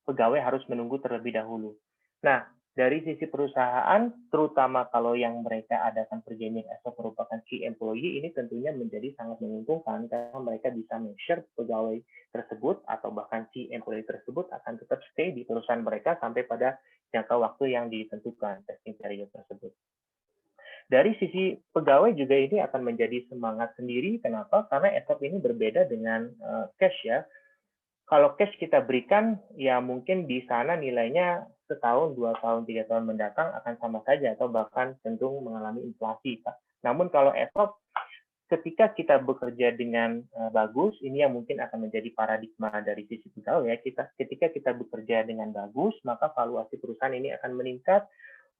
Speaker 1: pegawai harus menunggu terlebih dahulu. Nah, dari sisi perusahaan, terutama kalau yang mereka adakan perjanjian ESOP merupakan key employee, ini tentunya menjadi sangat menguntungkan karena mereka bisa make-sure pegawai tersebut atau bahkan key employee tersebut akan tetap stay di perusahaan mereka sampai pada jangka waktu yang ditentukan, vesting period tersebut. Dari sisi pegawai juga ini akan menjadi semangat sendiri. Kenapa? Karena ESOP ini berbeda dengan cash ya. Kalau cash kita berikan, ya mungkin di sana nilainya setahun, 2 tahun, 3 tahun mendatang akan sama saja atau bahkan cenderung mengalami inflasi. Namun kalau ESOP, ketika kita bekerja dengan bagus, ini yang mungkin akan menjadi paradigma dari sisi pegawai ya. Ketika kita bekerja dengan bagus, maka valuasi perusahaan ini akan meningkat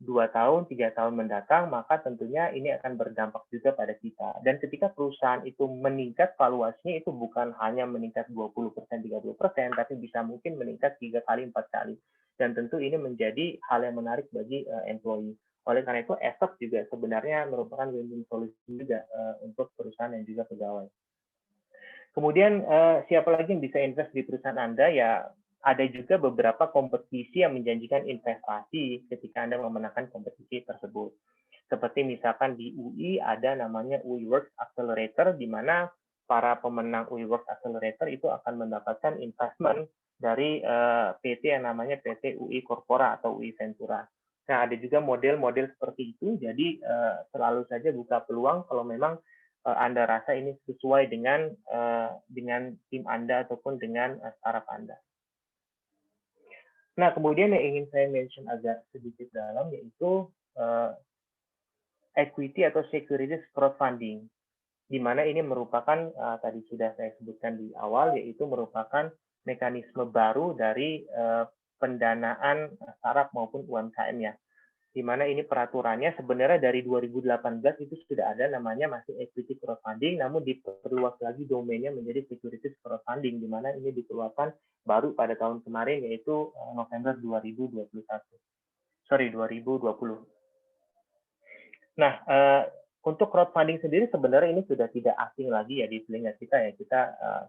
Speaker 1: 2 tahun, 3 tahun mendatang, maka tentunya ini akan berdampak juga pada kita. Dan ketika perusahaan itu meningkat, valuasinya itu bukan hanya meningkat 20%, 30%, tapi bisa mungkin meningkat 3 kali, 4 kali. Dan tentu ini menjadi hal yang menarik bagi employee. Oleh karena itu, ESOP juga sebenarnya merupakan win-win solution juga untuk perusahaan dan juga pegawai. Kemudian, siapa lagi yang bisa invest di perusahaan Anda? Ya, ada juga beberapa kompetisi yang menjanjikan investasi ketika Anda memenangkan kompetisi tersebut. Seperti misalkan di UI ada namanya UI Works Accelerator, di mana para pemenang UI Works Accelerator itu akan mendapatkan investment dari PT yang namanya PT UI Corpora atau UI Ventura. Nah, ada juga model-model seperti itu, jadi selalu saja buka peluang kalau memang Anda rasa ini sesuai dengan tim Anda ataupun dengan startup Anda. Nah, kemudian yang ingin saya mention agak sedikit dalam yaitu equity atau securities crowdfunding, di mana ini merupakan tadi sudah saya sebutkan di awal, yaitu merupakan mekanisme baru dari pendanaan startup maupun UMKM ya, di mana ini peraturannya sebenarnya dari 2018 itu sudah ada namanya masih equity crowdfunding, namun diperluas lagi domainnya menjadi securities crowdfunding, di mana ini dikeluarkan baru pada tahun kemarin yaitu November 2021. sorry 2020. Nah, untuk crowdfunding sendiri sebenarnya ini sudah tidak asing lagi ya di telinga kita ya. Kita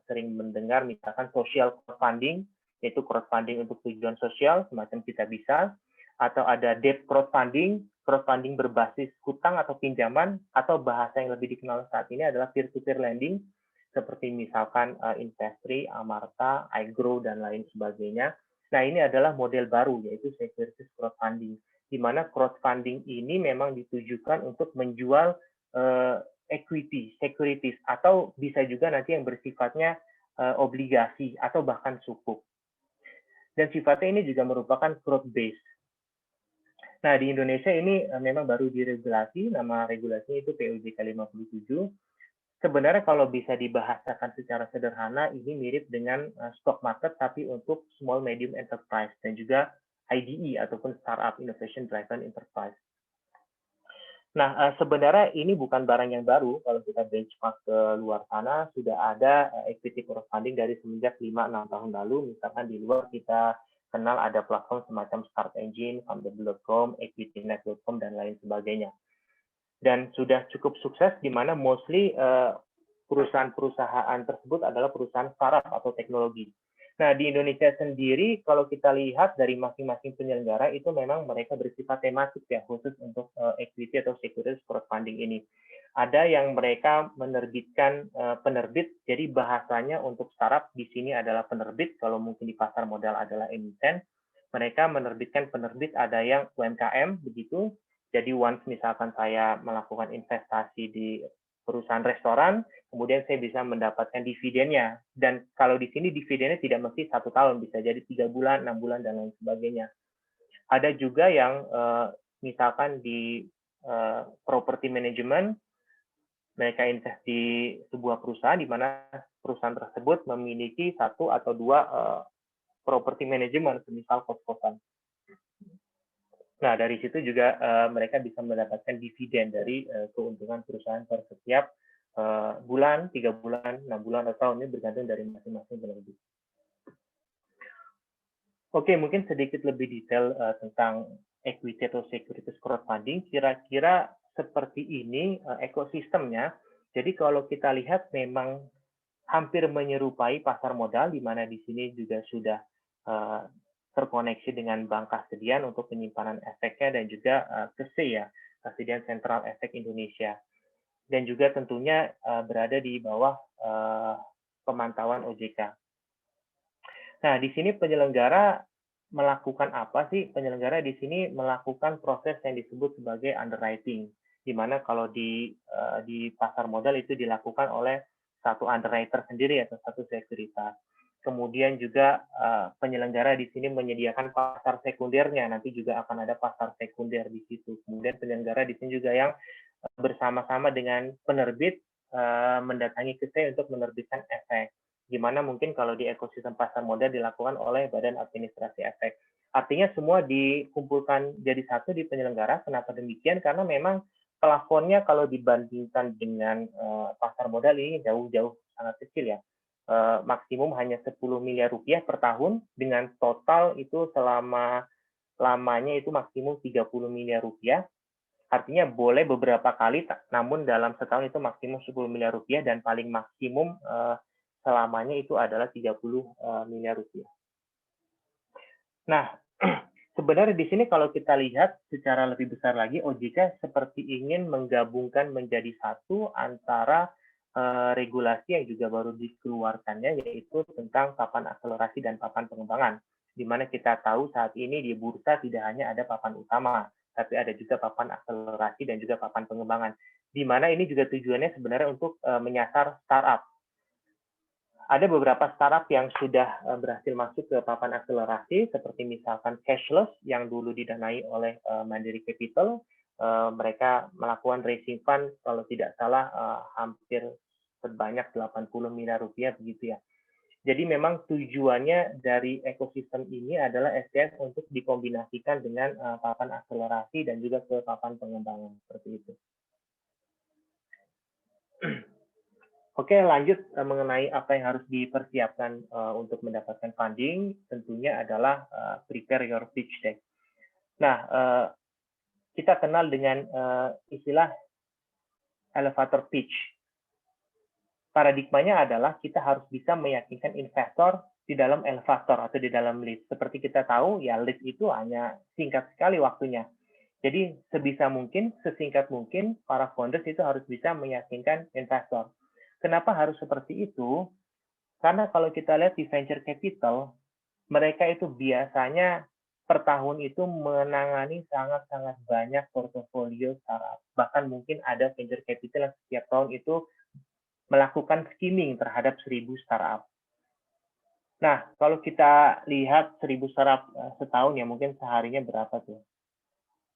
Speaker 1: sering mendengar misalkan social crowdfunding, yaitu crowdfunding untuk tujuan sosial semacam kita bisa, atau ada debt crowdfunding, crowdfunding berbasis hutang atau pinjaman, atau bahasa yang lebih dikenal saat ini adalah peer-to-peer lending, seperti misalkan Investri, Amarta, iGrow, dan lain sebagainya. Nah, ini adalah model baru, yaitu securities crowdfunding, di mana crowdfunding ini memang ditujukan untuk menjual equity, securities, atau bisa juga nanti yang bersifatnya obligasi atau bahkan sukuk. Dan sifatnya ini juga merupakan crowd based. Nah, di Indonesia ini memang baru diregulasi, nama regulasinya itu POJK 57. Sebenarnya kalau bisa dibahasakan secara sederhana, ini mirip dengan stock market tapi untuk small medium enterprise dan juga IDE ataupun startup innovation driven enterprise. Nah, sebenarnya ini bukan barang yang baru. Kalau kita benchmark ke luar sana, sudah ada equity crowdfunding dari semenjak 5-6 tahun lalu. Misalkan di luar kita kenal ada platform semacam Start Engine, Fundable.com, EquityNet.com, dan lain sebagainya. Dan sudah cukup sukses di mana mostly perusahaan-perusahaan tersebut adalah perusahaan startup atau teknologi. Nah, di Indonesia sendiri, kalau kita lihat dari masing-masing penyelenggara, itu memang mereka bersifat tematik ya, khusus untuk equity atau securities crowdfunding ini. Ada yang mereka menerbitkan penerbit, jadi bahasanya untuk startup di sini adalah penerbit, kalau mungkin di pasar modal adalah emiten. Mereka menerbitkan penerbit, ada yang UMKM, begitu. Jadi once misalkan saya melakukan investasi di perusahaan restoran, kemudian saya bisa mendapatkan dividennya. Dan kalau di sini dividennya tidak mesti 1 tahun, bisa jadi 3 bulan, 6 bulan, dan lain sebagainya. Ada juga yang misalkan di property management, mereka invest di sebuah perusahaan di mana perusahaan tersebut memiliki 1 atau 2 property management, misal kos-kosan. Nah, dari situ juga mereka bisa mendapatkan dividen dari keuntungan perusahaan per setiap bulan, 3 bulan, 6 bulan, atau tahun, ini bergantung dari masing-masing penerbit. Oke, mungkin sedikit lebih detail tentang equity atau securities crowdfunding. Kira-kira seperti ini ekosistemnya. Jadi kalau kita lihat memang hampir menyerupai pasar modal, di mana di sini juga sudah terkoneksi dengan bank kasedian untuk penyimpanan efeknya dan juga KSE ya, Kasedian Sentral Efek Indonesia. Dan juga tentunya berada di bawah pemantauan OJK. Nah, di sini penyelenggara melakukan apa sih? Penyelenggara di sini melakukan proses yang disebut sebagai underwriting, di mana kalau di pasar modal itu dilakukan oleh satu underwriter sendiri atau satu sekuritas. Kemudian juga penyelenggara di sini menyediakan pasar sekundernya, nanti juga akan ada pasar sekunder di situ. Kemudian penyelenggara di sini juga yang bersama-sama dengan penerbit mendatangi KSE untuk menerbitkan efek. Gimana mungkin kalau di ekosistem pasar modal dilakukan oleh Badan Administrasi Efek. Artinya semua dikumpulkan jadi satu di penyelenggara. Kenapa demikian? Karena memang plafonnya kalau dibandingkan dengan pasar modal ini jauh-jauh sangat kecil ya. Maksimum hanya 10 miliar rupiah per tahun, dengan total itu lamanya itu maksimum 30 miliar rupiah. Artinya boleh beberapa kali, namun dalam setahun itu maksimum 10 miliar rupiah, dan paling maksimum selamanya itu adalah 30 miliar rupiah. Nah, sebenarnya di sini kalau kita lihat secara lebih besar lagi, OJK seperti ingin menggabungkan menjadi satu antara regulasi yang juga baru dikeluarkannya, yaitu tentang papan akselerasi dan papan pengembangan. Di mana kita tahu saat ini di bursa tidak hanya ada papan utama, tapi ada juga papan akselerasi dan juga papan pengembangan. Di mana ini juga tujuannya sebenarnya untuk menyasar startup. Ada beberapa startup yang sudah berhasil masuk ke papan akselerasi, seperti misalkan Cashless yang dulu didanai oleh Mandiri Capital. Mereka melakukan raising fund, kalau tidak salah hampir sebanyak 80 miliar rupiah begitu ya. Jadi memang tujuannya dari ekosistem ini adalah SDN untuk dikombinasikan dengan papan akselerasi dan juga ke papan pengembangan seperti itu. Oke, lanjut mengenai apa yang harus dipersiapkan untuk mendapatkan funding, tentunya adalah prepare your pitch deck. Nah, kita kenal dengan istilah elevator pitch. Paradigmanya adalah kita harus bisa meyakinkan investor di dalam elevator atau di dalam lift. Seperti kita tahu, ya lift itu hanya singkat sekali waktunya. Jadi sebisa mungkin, sesingkat mungkin, para founders itu harus bisa meyakinkan investor. Kenapa harus seperti itu? Karena kalau kita lihat di venture capital, mereka itu biasanya per tahun itu menangani sangat-sangat banyak portofolio startup. Bahkan mungkin ada venture capital yang setiap tahun itu melakukan skimming terhadap 1.000 startup. Nah, kalau kita lihat 1.000 startup setahun ya mungkin seharinya berapa tuh?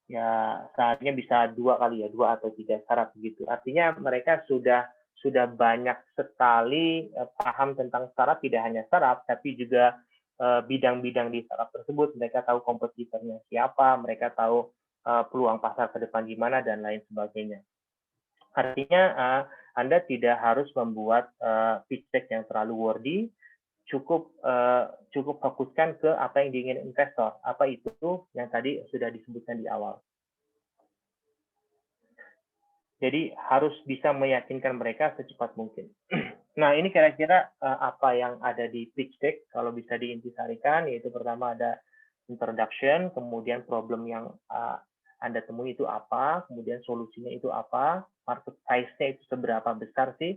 Speaker 1: Ya seharinya bisa 2 kali ya, 2 atau 3 startup begitu. Artinya mereka sudah banyak sekali paham tentang startup, tidak hanya startup, tapi juga bidang-bidang di startup tersebut. Mereka tahu kompetitornya siapa, mereka tahu peluang pasar ke depan gimana, dan lain sebagainya. Artinya Anda tidak harus membuat pitch deck yang terlalu wordy, cukup fokuskan ke apa yang diingin investor. Apa itu yang tadi sudah disebutkan di awal. Jadi harus bisa meyakinkan mereka secepat mungkin. Nah, ini kira-kira apa yang ada di pitch deck. Kalau bisa diintisarikan, yaitu pertama ada introduction, kemudian problem yang Anda temui itu apa, kemudian solusinya itu apa, market size-nya itu seberapa besar sih,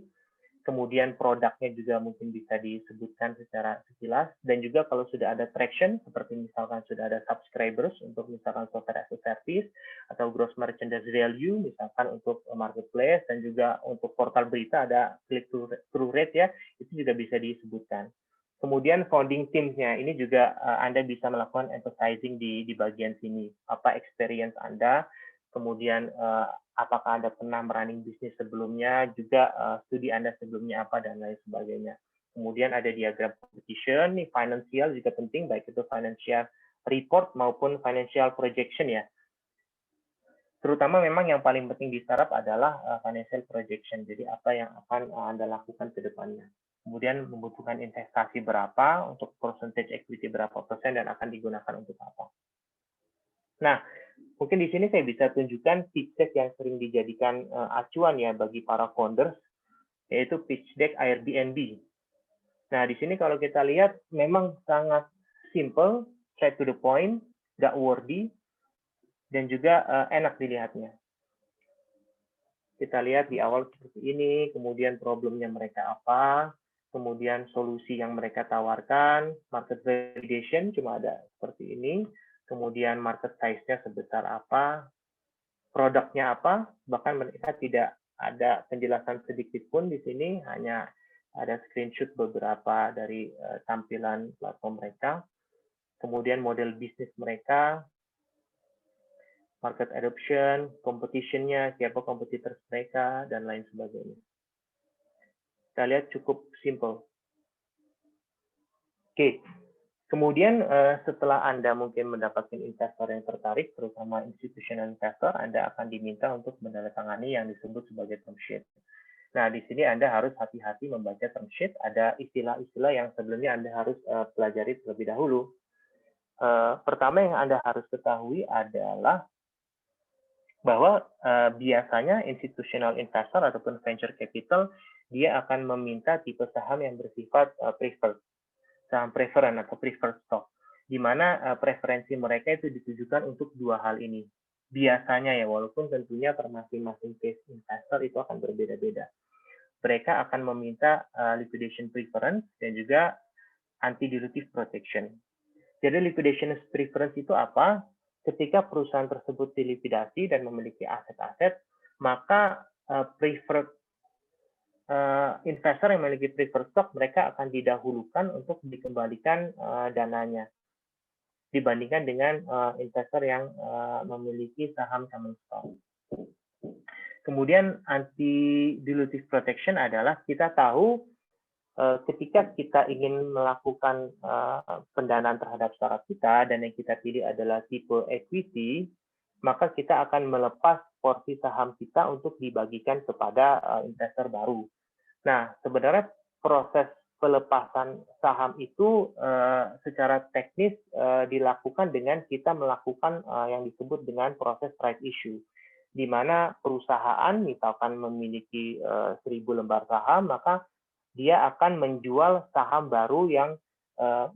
Speaker 1: kemudian produknya juga mungkin bisa disebutkan secara sekilas, dan juga kalau sudah ada traction, seperti misalkan sudah ada subscribers untuk misalkan software as a service, atau gross merchandise value, misalkan untuk marketplace, dan juga untuk portal berita ada click-through rate ya, itu juga bisa disebutkan. Kemudian founding teams-nya, ini juga Anda bisa melakukan emphasizing di bagian sini, apa experience Anda, kemudian apakah Anda pernah merunning bisnis sebelumnya, juga studi Anda sebelumnya apa, dan lain sebagainya. Kemudian ada diagram competition, nih financial juga penting, baik itu financial report maupun financial projection ya. Terutama memang yang paling penting di startup adalah financial projection, jadi apa yang akan Anda lakukan ke depannya. Kemudian membutuhkan investasi berapa, untuk percentage equity berapa persen, dan akan digunakan untuk apa. Nah, mungkin di sini saya bisa tunjukkan pitch deck yang sering dijadikan acuan ya bagi para founders, yaitu pitch deck Airbnb. Nah, di sini kalau kita lihat memang sangat simple, straight to the point, nggak wordy, dan juga enak dilihatnya. Kita lihat di awal seperti ini, kemudian problemnya mereka apa, kemudian solusi yang mereka tawarkan, market validation cuma ada seperti ini, kemudian market size-nya sebesar apa, produknya apa, bahkan mereka tidak ada penjelasan sedikit pun di sini, hanya ada screenshot beberapa dari tampilan platform mereka, kemudian model bisnis mereka, market adoption, competition-nya, siapa kompetitor mereka, dan lain sebagainya. Kita lihat cukup simple. Oke, kemudian setelah Anda mungkin mendapatkan investor yang tertarik, terutama institutional investor, Anda akan diminta untuk menandatangani yang disebut sebagai term sheet. Nah, di sini Anda harus hati-hati membaca term sheet. Ada istilah-istilah yang sebelumnya Anda harus pelajari terlebih dahulu. Pertama yang Anda harus ketahui adalah bahwa biasanya institutional investor ataupun venture capital, dia akan meminta tipe saham yang bersifat preferred, saham preference atau preferred stock, di mana preferensi mereka itu ditujukan untuk dua hal ini. Biasanya ya, walaupun tentunya per masing-masing case investor itu akan berbeda-beda. Mereka akan meminta liquidation preference dan juga anti-dilutive protection. Jadi liquidation preference itu apa? Ketika perusahaan tersebut dilikuidasi dan memiliki aset-aset, maka preferred investor yang memiliki preferred stock, mereka akan didahulukan untuk dikembalikan dananya dibandingkan dengan investor yang memiliki saham common stock. Kemudian anti-dilutive protection adalah kita tahu ketika kita ingin melakukan pendanaan terhadap startup kita dan yang kita pilih adalah tipe equity, maka kita akan melepas porsi saham kita untuk dibagikan kepada investor baru. Nah, sebenarnya proses pelepasan saham itu secara teknis dilakukan dengan kita melakukan yang disebut dengan proses right issue, di mana perusahaan misalkan memiliki 1.000 lembar saham, maka dia akan menjual saham baru yang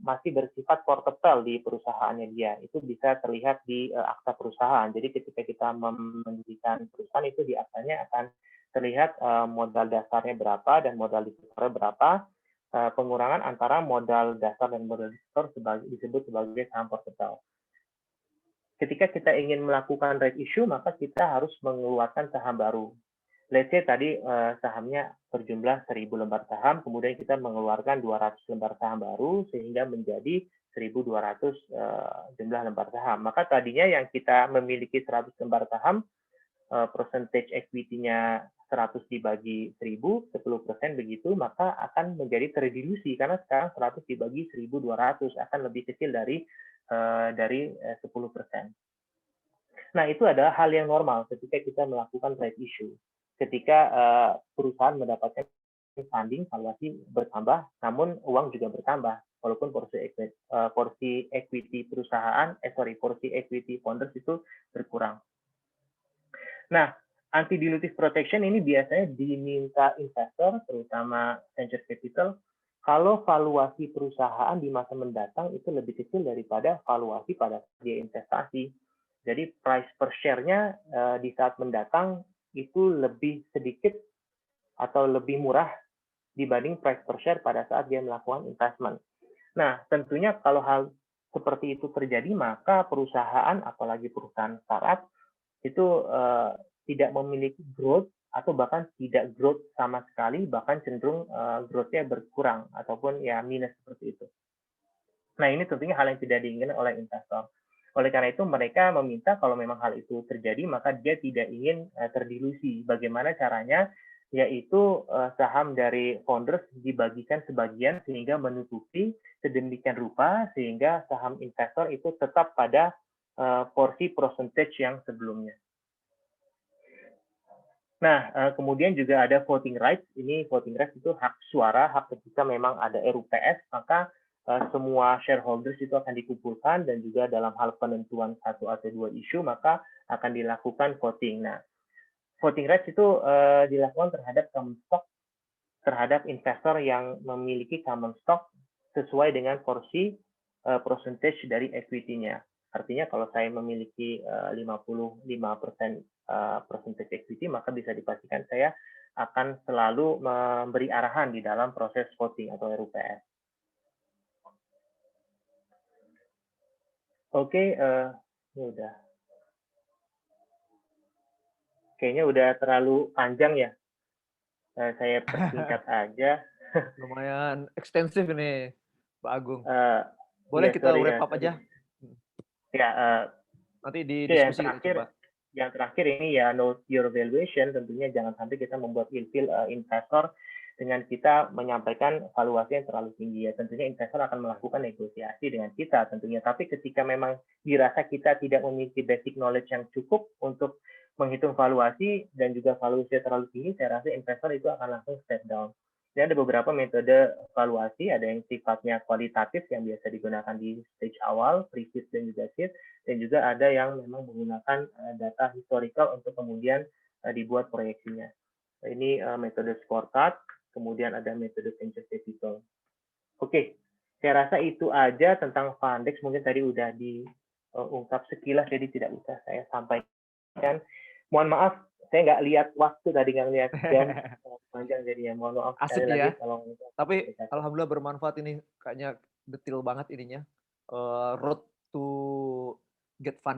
Speaker 1: masih bersifat portable di perusahaannya dia. Itu bisa terlihat di akta perusahaan. Jadi ketika kita mendirikan perusahaan itu di aktanya akan terlihat modal dasarnya berapa dan modal disetor berapa. Pengurangan antara modal dasar dan modal disetor disebut sebagai saham portable. Ketika kita ingin melakukan right issue, maka kita harus mengeluarkan saham baru. Let's say tadi sahamnya berjumlah 1.000 lembar saham, kemudian kita mengeluarkan 200 lembar saham baru sehingga menjadi 1.200 jumlah lembar saham. Maka tadinya yang kita memiliki 100 lembar saham, percentage equity-nya 100 dibagi 1.000, 10% begitu, maka akan menjadi terdilusi karena sekarang 100 dibagi 1.200 akan lebih kecil dari 10%. Nah, itu adalah hal yang normal ketika kita melakukan right issue. Ketika perusahaan mendapatkan funding, valuasi bertambah, namun uang juga bertambah, walaupun porsi equity founders itu berkurang. Nah, anti-dilutive protection ini biasanya diminta investor, terutama venture capital, kalau valuasi perusahaan di masa mendatang itu lebih kecil daripada valuasi pada dia investasi. Jadi price per share-nya di saat mendatang itu lebih sedikit atau lebih murah dibanding price per share pada saat dia melakukan investment. Nah, tentunya kalau hal seperti itu terjadi, maka perusahaan, apalagi perusahaan startup, itu tidak memiliki growth atau bahkan tidak growth sama sekali, bahkan cenderung growth-nya berkurang ataupun ya minus seperti itu. Nah, ini tentunya hal yang tidak diinginkan oleh investor. Oleh karena itu, mereka meminta kalau memang hal itu terjadi, maka dia tidak ingin terdilusi. Bagaimana caranya? Yaitu saham dari founders dibagikan sebagian sehingga menutupi sedemikian rupa sehingga saham investor itu tetap pada porsi percentage yang sebelumnya. Nah, kemudian juga ada voting rights. Ini voting rights itu hak suara, hak ketika memang ada RUPS, maka semua shareholders itu akan dikumpulkan dan juga dalam hal penentuan satu atau dua isu, maka akan dilakukan voting. Nah, voting rights itu dilakukan terhadap common stock, terhadap investor yang memiliki common stock sesuai dengan porsi percentage dari equity-nya. Artinya kalau saya memiliki 55% percentage equity, maka bisa dipastikan saya akan selalu memberi arahan di dalam proses voting atau RUPS. Oke, ini udah. Kayaknya udah terlalu panjang ya. Saya persingkat aja.
Speaker 2: Lumayan ekstensif ini, Pak Agung.
Speaker 1: ya,
Speaker 2: Boleh kita
Speaker 1: sorry,
Speaker 2: wrap up aja?
Speaker 1: Ya,
Speaker 2: nanti didiskusi kita coba.
Speaker 1: Yang terakhir ini ya know your valuation, tentunya jangan sampai kita membuat ilfil investor dengan kita menyampaikan valuasi yang terlalu tinggi ya. Tentunya investor akan melakukan negosiasi dengan kita tentunya. Tapi ketika memang dirasa kita tidak memiliki basic knowledge yang cukup untuk menghitung valuasi dan juga valuasi terlalu tinggi, saya rasa investor itu akan langsung step down. Dan ada beberapa metode valuasi, ada yang sifatnya kualitatif yang biasa digunakan di stage awal, pre-seed dan juga seed, dan juga ada yang memang menggunakan data historical untuk kemudian dibuat proyeksinya. Ini metode scorecard, kemudian ada metode venture capital. Oke, saya rasa itu aja tentang Fundex. Mungkin tadi udah diungkap sekilas, jadi tidak usah saya sampaikan. Mohon maaf, saya nggak lihat waktu tadi, nggak lihat jam panjang jadinya. Mohon maaf
Speaker 2: Asik
Speaker 1: sekali
Speaker 2: ya.
Speaker 1: lagi. Kalau
Speaker 2: tapi alhamdulillah bermanfaat ini, kayaknya detail banget ininya. Road to get fund